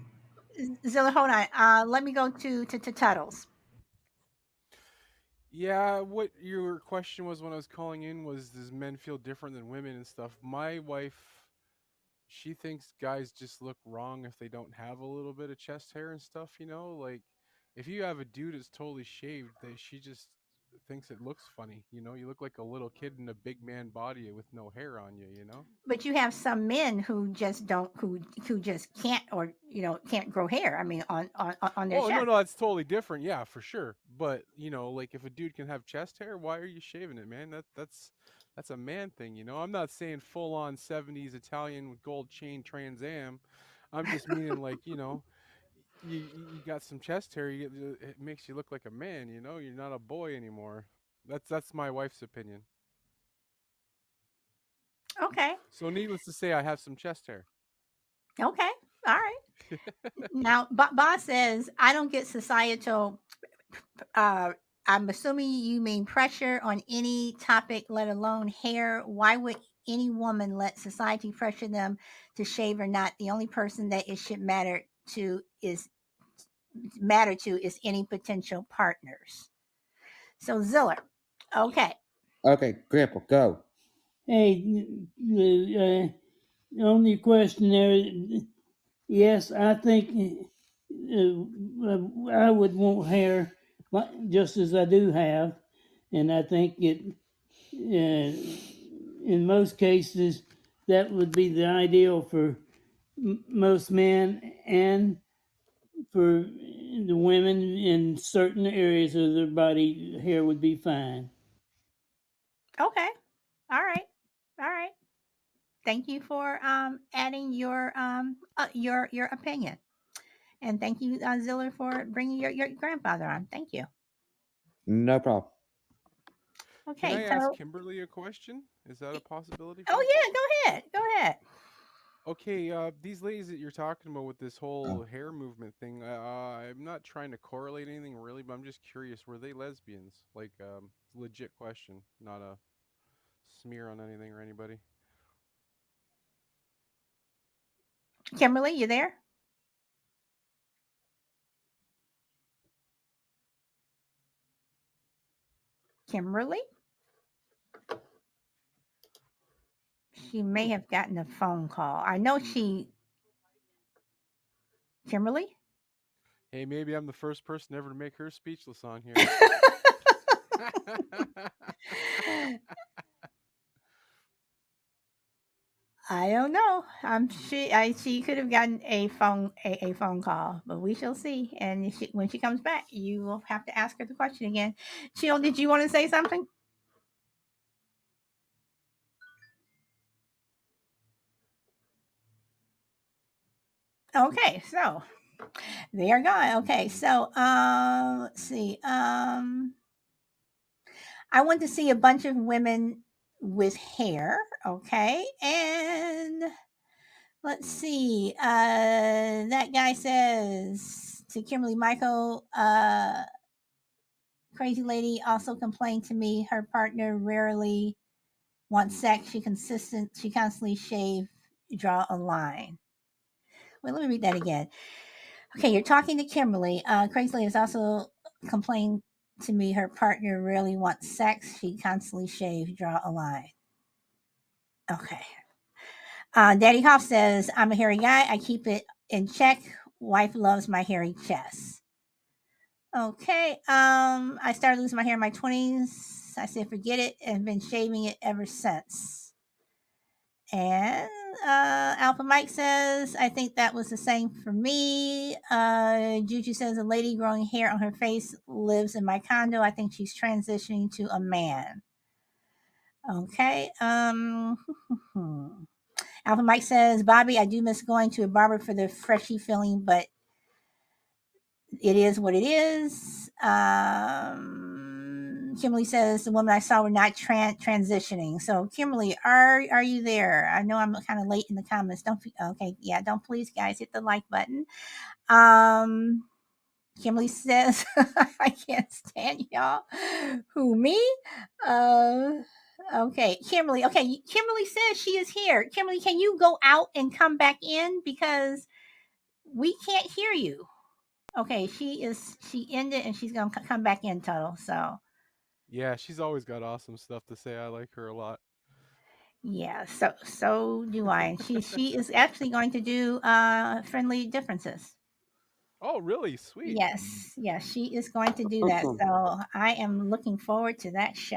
[SPEAKER 1] Zilla, hold on. Let me go to Tuttles.
[SPEAKER 6] Yeah, what your question was when I was calling in was, does men feel different than women and stuff? My wife, she thinks guys just look wrong if they don't have a little bit of chest hair and stuff, like if you have a dude that's totally shaved, she just thinks it looks funny, you look like a little kid in a big man body with no hair on you.
[SPEAKER 1] But you have some men who just don't, who just can't, or can't grow hair. I mean, on their
[SPEAKER 6] Oh, no,
[SPEAKER 1] chest.
[SPEAKER 6] no, that's totally different. Yeah, for sure. But, like if a dude can have chest hair, why are you shaving it, man? That's a man thing. I'm not saying full on 70s Italian with gold chain Trans Am. I'm just meaning like, you got some chest hair, it makes you look like a man. You're not a boy anymore. That's my wife's opinion.
[SPEAKER 1] Okay.
[SPEAKER 6] So needless to say, I have some chest hair.
[SPEAKER 1] Okay. All right. Now, Boss says, I don't get societal. I'm assuming you mean pressure on any topic, let alone hair. Why would any woman let society pressure them to shave or not? The only person that it should to is matter to is any potential partners. So Ziller, okay.
[SPEAKER 8] okay, Grandpa, go.
[SPEAKER 9] Hey, on your question there, yes, I think I would want hair just as I do have, and I think in most cases that would be the ideal for most men and for the women in certain areas of their body. Hair would be fine.
[SPEAKER 1] Okay. All right. All right. Thank you for adding your opinion, and thank you, Ziller, for bringing your grandfather on. Thank you.
[SPEAKER 8] No problem.
[SPEAKER 6] Can
[SPEAKER 1] Okay.
[SPEAKER 6] I ask
[SPEAKER 1] So,
[SPEAKER 6] Kimberly a question? Is that a possibility for
[SPEAKER 1] oh
[SPEAKER 6] you?
[SPEAKER 1] yeah, go ahead. Go ahead.
[SPEAKER 6] Okay, these ladies that you're talking about with this
[SPEAKER 8] Oh.
[SPEAKER 6] whole hair movement thing, I'm not trying to correlate anything really, but I'm just curious, were they lesbians? Like, legit question, not a smear on anything or anybody.
[SPEAKER 1] Kimberly, you there? Kimberly? She may have gotten a phone call. I know Kimberly?
[SPEAKER 6] Hey, maybe I'm the first person ever to make her speechless on here.
[SPEAKER 1] I don't know. She could have gotten a phone call, but we shall see. And when she comes back, you will have to ask her the question again. Chill, did you want to say something? Okay, so they are gone. Okay, so let's see. I want to see a bunch of women with hair. Okay, and let's see. That guy says to Kimberly Michael, crazy lady also complained to me her partner rarely wants sex. She constantly shave, draw a line. Wait, let me read that again. Okay, you're talking to Kimberly. Crazy lady has also complained to me her partner rarely wants sex. She constantly shave, draw a line. Okay. Daddy Hoff says, I'm a hairy guy. I keep it in check. Wife loves my hairy chest. Okay. I started losing my hair in my 20s. I said, forget it, and been shaving it ever since. And Alpha Mike says, I think that was the same for me. Juju says, a lady growing hair on her face lives in my condo. I think she's transitioning to a man. Okay. Alpha Mike says, Bobby, I do miss going to a barber for the freshy feeling, but it is what it is. Kimberly says the woman I saw were not transitioning. So Kimberly, are you there? I know I'm kind of late in the comments. Okay, yeah, don't please guys hit the like button. Kimberly says I can't stand y'all. Who me? Okay, Kimberly. Okay, Kimberly says she is here. Kimberly, can you go out and come back in because we can't hear you? Okay, she ended and she's gonna come back in, Tuttle. So
[SPEAKER 6] Yeah, she's always got awesome stuff to say. I like her a lot.
[SPEAKER 1] yeah, so do I. And she is actually going to do friendly differences.
[SPEAKER 6] Oh, really? Sweet.
[SPEAKER 1] Yes, she is going to do that.
[SPEAKER 3] Mhm.
[SPEAKER 1] So I am looking forward to that show.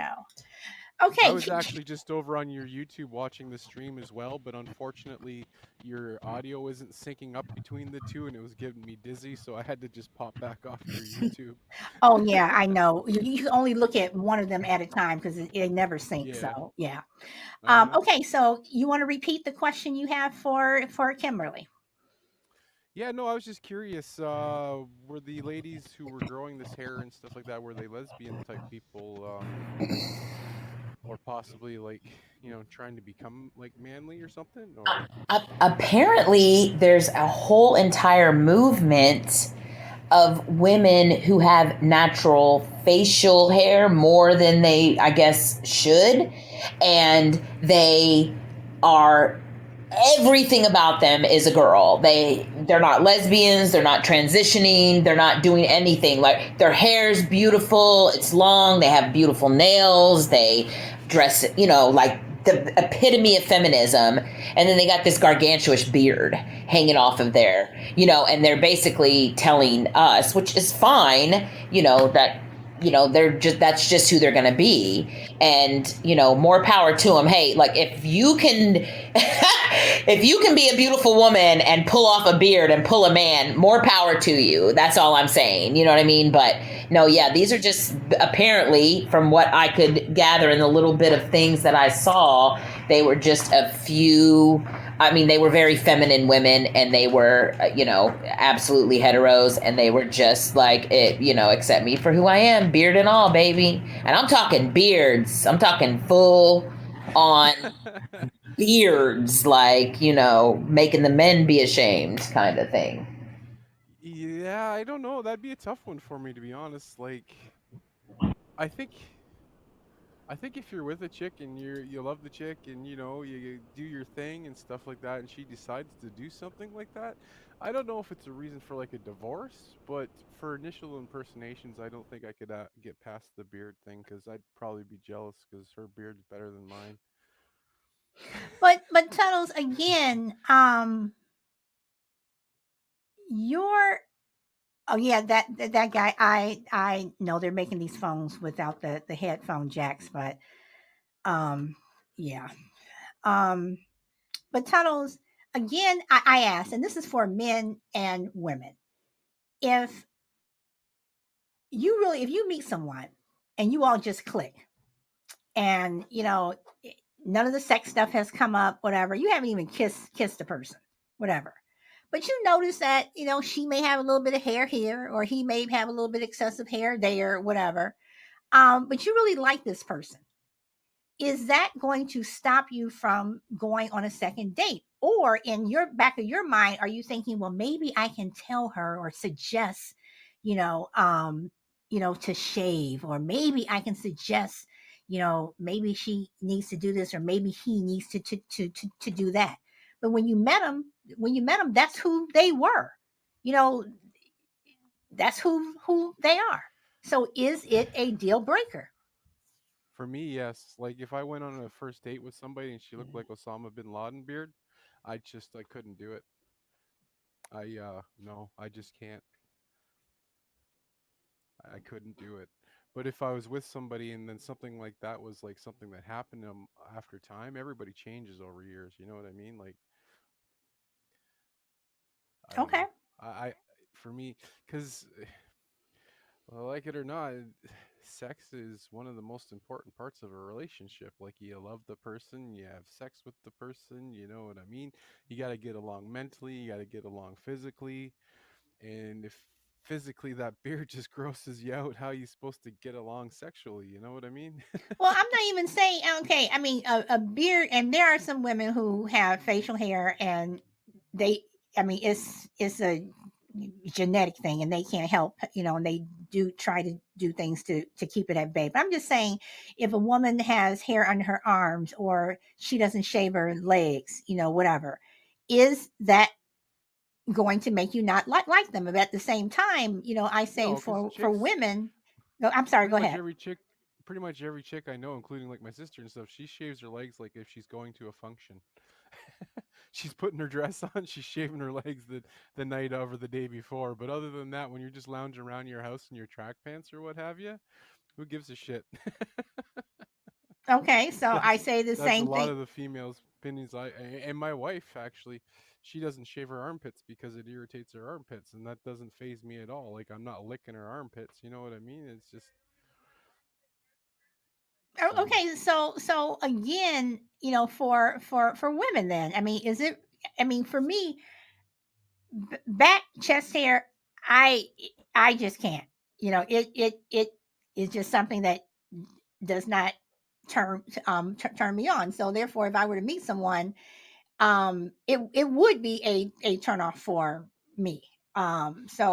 [SPEAKER 6] I
[SPEAKER 1] Okay,
[SPEAKER 6] was actually just over on your YouTube watching the stream as well, but unfortunately, your audio isn't syncing up between the two, and it was giving me dizzy, so I had to just pop back off your YouTube.
[SPEAKER 1] oh yeah, I know. You can only look at one of them at a time because it never syncs.
[SPEAKER 6] Yeah.
[SPEAKER 1] So yeah.
[SPEAKER 6] Uh huh.
[SPEAKER 1] Okay, so you want to repeat the question you have for Kimberly?
[SPEAKER 6] Yeah, no, I was just curious. Were the ladies who were growing this hair and stuff like that, were they lesbian type people, or possibly like, trying to become like manly or something? Or
[SPEAKER 2] Apparently, there's a whole entire movement of women who have natural facial hair more than they, I guess, should. And they are, everything about them is a girl. They're not lesbians, they're not transitioning, they're not doing anything. Like their hair's beautiful, it's long, they have beautiful nails, they dress, like the epitome of feminism. And then they got this gargantuous beard hanging off of there, and they're basically telling us, which is fine, that they're just, that's just who they're going to be. And more power to them. Hey, like if you can if you can be a beautiful woman and pull off a beard and pull a man, more power to you. That's all I'm saying, you know what I mean? But no, yeah, these are just, apparently, from what I could gather in the little bit of things that I saw, they were just a few, I mean, they were very feminine women, and they were, absolutely heteros, and they were just like, accept me for who I am, beard and all, baby. And I'm talking beards. I'm talking full on beards, like, making the men be ashamed kind of thing.
[SPEAKER 6] yeah, I don't know. That'd be a tough one for me, to be honest. Like, I think I think if you're with a chick and you love the chick and you do your thing and stuff like that, and she decides to do something like that, I don't know if it's a reason for like a divorce, but for initial impersonations, I don't think I could get past the beard thing because I'd probably be jealous because her beard's better than mine.
[SPEAKER 1] But Tunnels, again, you're oh yeah, that guy. I know they're making these phones without the headphone jacks, but um yeah. Um but Tunnels, again, I asked, and this is for men and women. If if you meet someone and you all just click, and none of the sex stuff has come up, whatever, you haven't even kissed the person, whatever, but you notice that she may have a little bit of hair here, or he may have a little bit of excessive hair there, whatever, but you really like this person. Is that going to stop you from going on a second date? Or in your back of your mind, are you thinking, well, maybe I can tell her or suggest, you know, um, to shave, or maybe I can suggest, maybe she needs to do this, or maybe he needs to do that. But when you met them, that's who they were. You know, that's who they are. So is it a deal breaker?
[SPEAKER 6] For me, yes. Like if I went on a first date with somebody and she looked like Osama bin Laden beard, I couldn't do it. No, I just can't. I couldn't do it. But if I was with somebody and then something like that was like something that happened after time, everybody changes over years. You know what I mean? Like I don't
[SPEAKER 1] Okay.
[SPEAKER 6] know. I for me, because well, like it or not, sex is one of the most important parts of a relationship. Like you love the person, you have sex with the person. You know what I mean? You got to get along mentally. You got to get along physically. And if physically that beard just grosses you out, how are you supposed to get along sexually? You know what I mean?
[SPEAKER 1] Well, I'm not even saying okay. I mean, a beard, and there are some women who have facial hair, and they, I mean, it's a genetic thing, and they can't help, and they do try to do things to keep it at bay. But I'm just saying, if a woman has hair under her arms, or she doesn't shave her legs, whatever, is that going to make you not like them? But at the same time, I say
[SPEAKER 6] No, because
[SPEAKER 1] for
[SPEAKER 6] chicks,
[SPEAKER 1] women. No, I'm sorry.
[SPEAKER 6] pretty
[SPEAKER 1] Go
[SPEAKER 6] much
[SPEAKER 1] ahead.
[SPEAKER 6] every chick, pretty much every chick I know, including like my sister and stuff, she shaves her legs like if she's going to a function. She's putting her dress on, she's shaving her legs the night of or the day before. But other than that, when you're just lounging around your house in your track pants or what have you, who gives a shit?
[SPEAKER 1] Okay, so I
[SPEAKER 6] that's
[SPEAKER 1] say the
[SPEAKER 6] that's a
[SPEAKER 1] same
[SPEAKER 6] lot
[SPEAKER 1] thing.
[SPEAKER 6] of the females' opinions. And my wife actually, she doesn't shave her armpits because it irritates her armpits, and that doesn't phase me at all. Like I'm not licking her armpits. You know what I mean? It's just so.
[SPEAKER 1] Okay, so again, for women, then, I mean, is it? I mean, for me, back chest hair, I I just can't. It is just something that does not turn me on. So therefore, if I were to meet someone, it would be a turn off for me.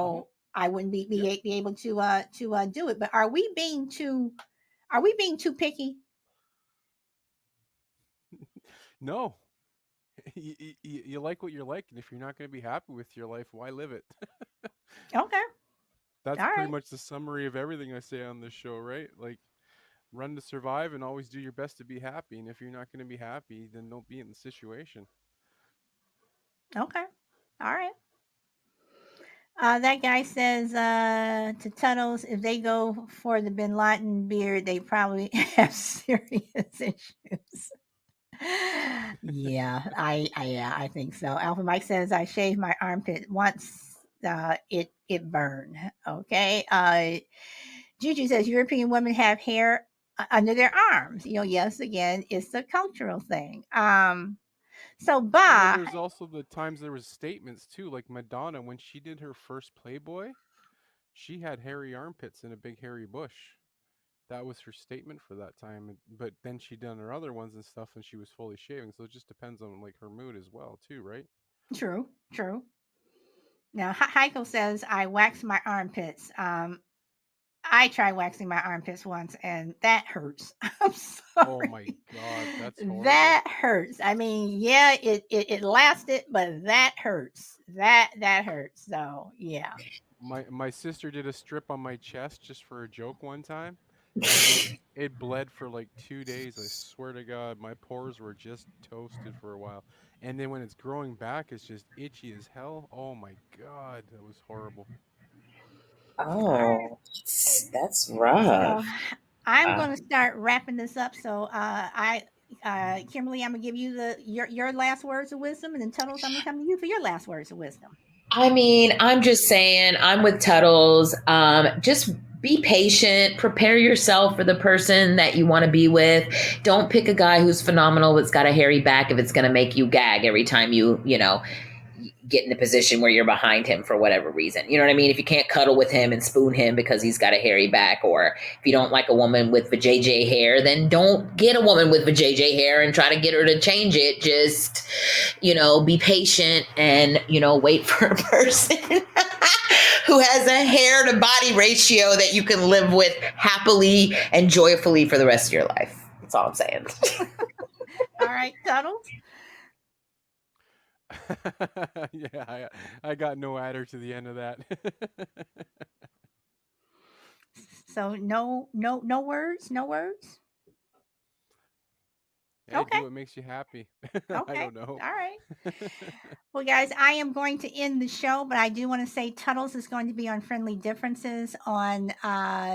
[SPEAKER 6] Hmm.
[SPEAKER 1] So I wouldn't
[SPEAKER 6] Yep.
[SPEAKER 1] be able to do it. But are we being too picky?
[SPEAKER 6] No, you like what you're like, and if you're not going to be happy with your life, why live it?
[SPEAKER 1] Okay.
[SPEAKER 6] That's
[SPEAKER 1] All
[SPEAKER 6] pretty
[SPEAKER 1] right.
[SPEAKER 6] much the summary of everything I say on this show, right? Like run to survive and always do your best to be happy. And if you're not going to be happy, then don't be in the situation.
[SPEAKER 1] Okay. All right. That guy says to Tunnels, if they go for the Bin Laden beard, they probably have serious issues. Yeah, I think so. Alpha Mike says I shaved my armpit once. It burned. Okay. Juju says European women have hair under their arms. Yes, again, it's a cultural thing. So
[SPEAKER 6] And then
[SPEAKER 1] Ba,
[SPEAKER 6] there's also the times there was statements too, like Madonna when she did her first Playboy, she had hairy armpits and a big hairy bush. That was her statement for that time. But then she done her other ones and stuff, and she was fully shaving. So it just depends on like her mood as well, too, right?
[SPEAKER 1] true, true. Now Heiko says I wax my armpits. I tried waxing my armpits once, and that hurts. I'm
[SPEAKER 6] Oh
[SPEAKER 1] sorry.
[SPEAKER 6] my god, that's horrible.
[SPEAKER 1] That hurts. I mean, yeah, it lasted, but that hurts. That hurts. So yeah.
[SPEAKER 6] My sister did a strip on my chest just for a joke one time, and it bled for like 2 days. I swear to God, my pores were just toasted for a while. And then when it's growing back, it's just itchy as hell. Oh my God, that was horrible.
[SPEAKER 1] All right.
[SPEAKER 2] Oh, that's
[SPEAKER 1] So
[SPEAKER 2] rough.
[SPEAKER 1] I'm
[SPEAKER 2] Uh,
[SPEAKER 1] going to start wrapping this up. So Kimberly, I'm gonna give you your last words of wisdom, and then Tuttles, I'm gonna come to you for your last words of wisdom.
[SPEAKER 2] I mean, I'm just saying, I'm with Tuttles. Just be patient. Prepare yourself for the person that you want to be with. Don't pick a guy who's phenomenal that's got a hairy back if it's going to make you gag every time you get in a position where you're behind him for whatever reason. You know what I mean? If you can't cuddle with him and spoon him because he's got a hairy back, or if you don't like a woman with vajayjay hair, then don't get a woman with vajayjay hair and try to get her to change it. Just, be patient and, wait for a person who has a hair to body ratio that you can live with happily and joyfully for the rest of your life. That's all I'm saying.
[SPEAKER 1] All right, Tuttles.
[SPEAKER 6] Yeah, I got no adder to the end of that.
[SPEAKER 1] So no words, no words.
[SPEAKER 6] Hey,
[SPEAKER 1] Okay,
[SPEAKER 6] do what makes you happy. I
[SPEAKER 1] okay,
[SPEAKER 6] don't know.
[SPEAKER 1] all right. Well, guys, I am going to end the show, but I do want to say Tuttles is going to be on Friendly Differences on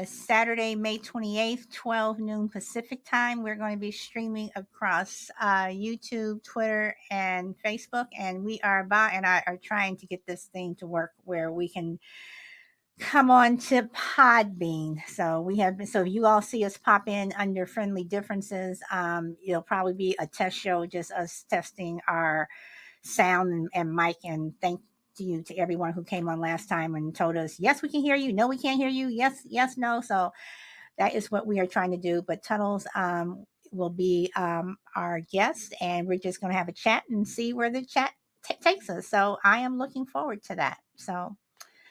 [SPEAKER 1] Saturday, May 28th, 12 noon Pacific time. We're going to be streaming across YouTube, Twitter, and Facebook. And we are about and I are trying to get this thing to work where we can come on to Podbean. So we have been, so if you all see us pop in under Friendly Differences, it'll probably be a test show, just us testing our sound and mic. And thank you to everyone who came on last time and told us, yes, we can hear you. No, we can't hear you. Yes, yes, no. So that is what we are trying to do. But Tunnels will be our guest, and we're just going to have a chat and see where the chat takes us. So I am looking forward to that. So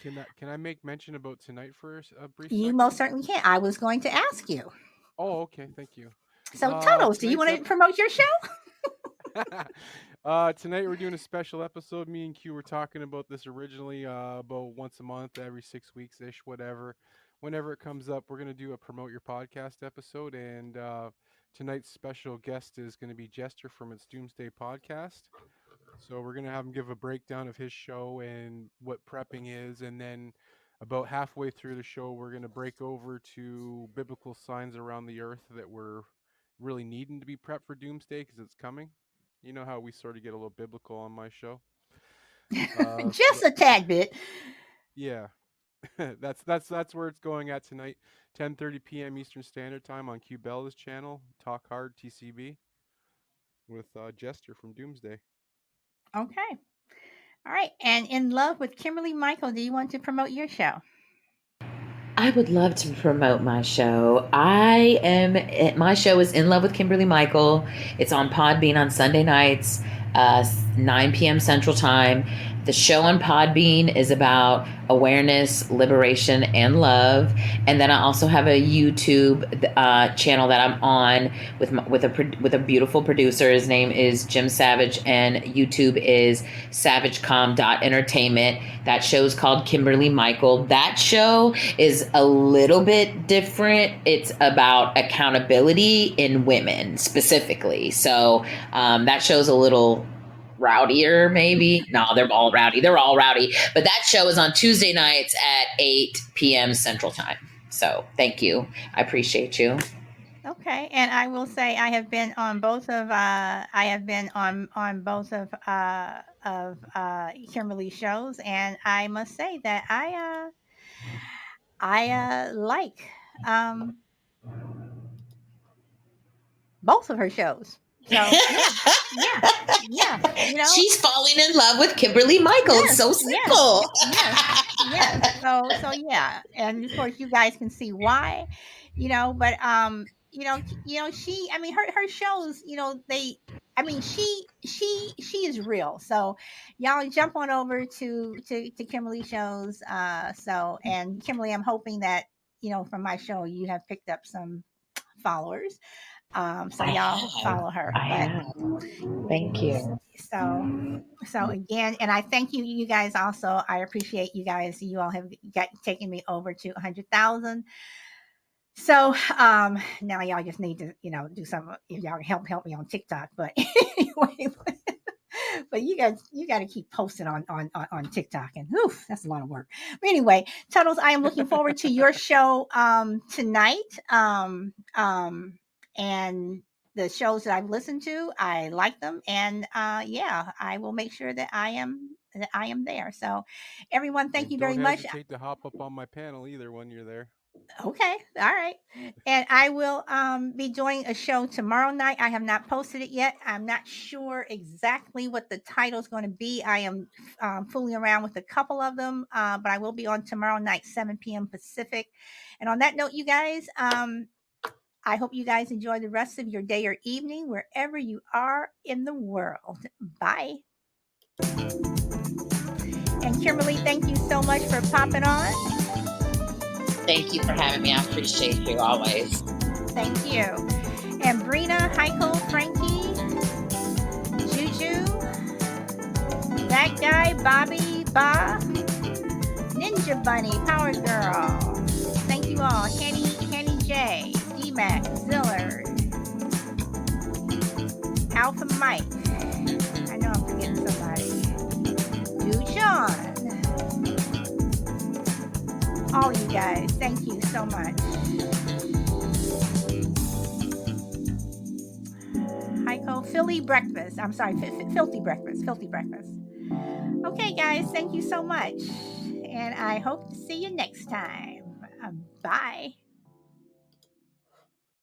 [SPEAKER 6] Can I make mention about tonight for a brief
[SPEAKER 1] you most
[SPEAKER 6] second?
[SPEAKER 1] certainly can. I was going to ask you.
[SPEAKER 6] Oh, okay, thank you.
[SPEAKER 1] So Tunnels, do you
[SPEAKER 6] Tonight's
[SPEAKER 1] want to promote your show?
[SPEAKER 6] Tonight we're doing a special episode. Me and Q were talking about this originally, about once a month, every 6 weeks ish, whatever. Whenever it comes up, we're gonna do a promote your podcast episode, and tonight's special guest is gonna be Jester from its Doomsday podcast. So we're gonna have him give a breakdown of his show and what prepping is, and then about halfway through the show, we're gonna break over to biblical signs around the earth that we're really needing to be prepped for doomsday because it's coming. You know how we sort of get a little biblical on my show. So
[SPEAKER 1] Just a tad bit.
[SPEAKER 6] yeah, that's where it's going at tonight, 10:30 p.m. Eastern Standard Time on Q Bella's channel, Talk Hard TCB with Jester from Doomsday.
[SPEAKER 1] Okay. All right. And in love with Kimberly Michael, do you want to promote your show?
[SPEAKER 2] I would love to promote my show. My show is In Love with Kimberly Michael. It's on Podbean on Sunday nights, 9 p.m. Central Time. The show on Podbean is about awareness, liberation, and love. And then I also have a YouTube channel that I'm on with a beautiful producer. His name is Jim Savage, and YouTube is savagecom.entertainment. That show's called Kimberly Michael. That show is a little bit different. It's about accountability in women specifically. So that show's a little rowdier, maybe. No, they're all rowdy. They're all rowdy. But that show is on Tuesday nights at 8 p.m. Central Time. So thank you. I appreciate you.
[SPEAKER 1] Okay, and I will say I have been on both of I have been on both of Kimberly's shows, and I must say that I like um both of her shows. So yeah, yeah, yeah. You know,
[SPEAKER 2] She's falling in love with Kimberly Michael. It's
[SPEAKER 1] yes,
[SPEAKER 2] so
[SPEAKER 1] yes,
[SPEAKER 2] simple.
[SPEAKER 1] yes, yes. So yeah, and of course you guys can see why, but she, I mean, her shows, I mean, she is real. So y'all jump on over to Kimberly shows. So, and Kimberly, I'm hoping that from my show, you have picked up some followers. So
[SPEAKER 2] I
[SPEAKER 1] y'all
[SPEAKER 2] have.
[SPEAKER 1] follow her.
[SPEAKER 2] I
[SPEAKER 1] But
[SPEAKER 2] have. Thank you.
[SPEAKER 1] so again, and I thank you guys also. I appreciate you guys. You all have taken me over to 100,000. So now y'all just need to do some, if y'all can help me on TikTok. But anyway, but you got to keep posting on TikTok, and whew, that's a lot of work. But anyway, Tunnels, I am looking forward to your show tonight. And the shows that I've listened to, I like them, and yeah, I will make sure that I am there. So everyone, thank
[SPEAKER 6] And
[SPEAKER 1] you
[SPEAKER 6] don't
[SPEAKER 1] very much.
[SPEAKER 6] hesitate to hop up on my panel either when you're there.
[SPEAKER 1] Okay. All right. And I will be doing a show tomorrow night. I have not posted it yet. I'm not sure exactly what the title is going to be. I am fooling around with a couple of them, but I will be on tomorrow night, 7 p.m. Pacific. And on that note, you guys, I hope you guys enjoy the rest of your day or evening, wherever you are in the world. Bye. And Kimberly, thank you so much for popping on.
[SPEAKER 2] Thank you for having me. I appreciate you always.
[SPEAKER 1] Thank you. And Brina, Heiko, Frankie, Juju, that guy, Bobby, Ba, Ninja Bunny, Power Girl. Thank you all. Henny J, D-Mac, Ziller, Alpha Mike. I know I'm forgetting somebody. Do John. All you guys, thank you so much. Heiko, Philly breakfast. I'm sorry, filthy breakfast. Filthy breakfast. Okay, guys, thank you so much. And I hope to see you next time. Bye.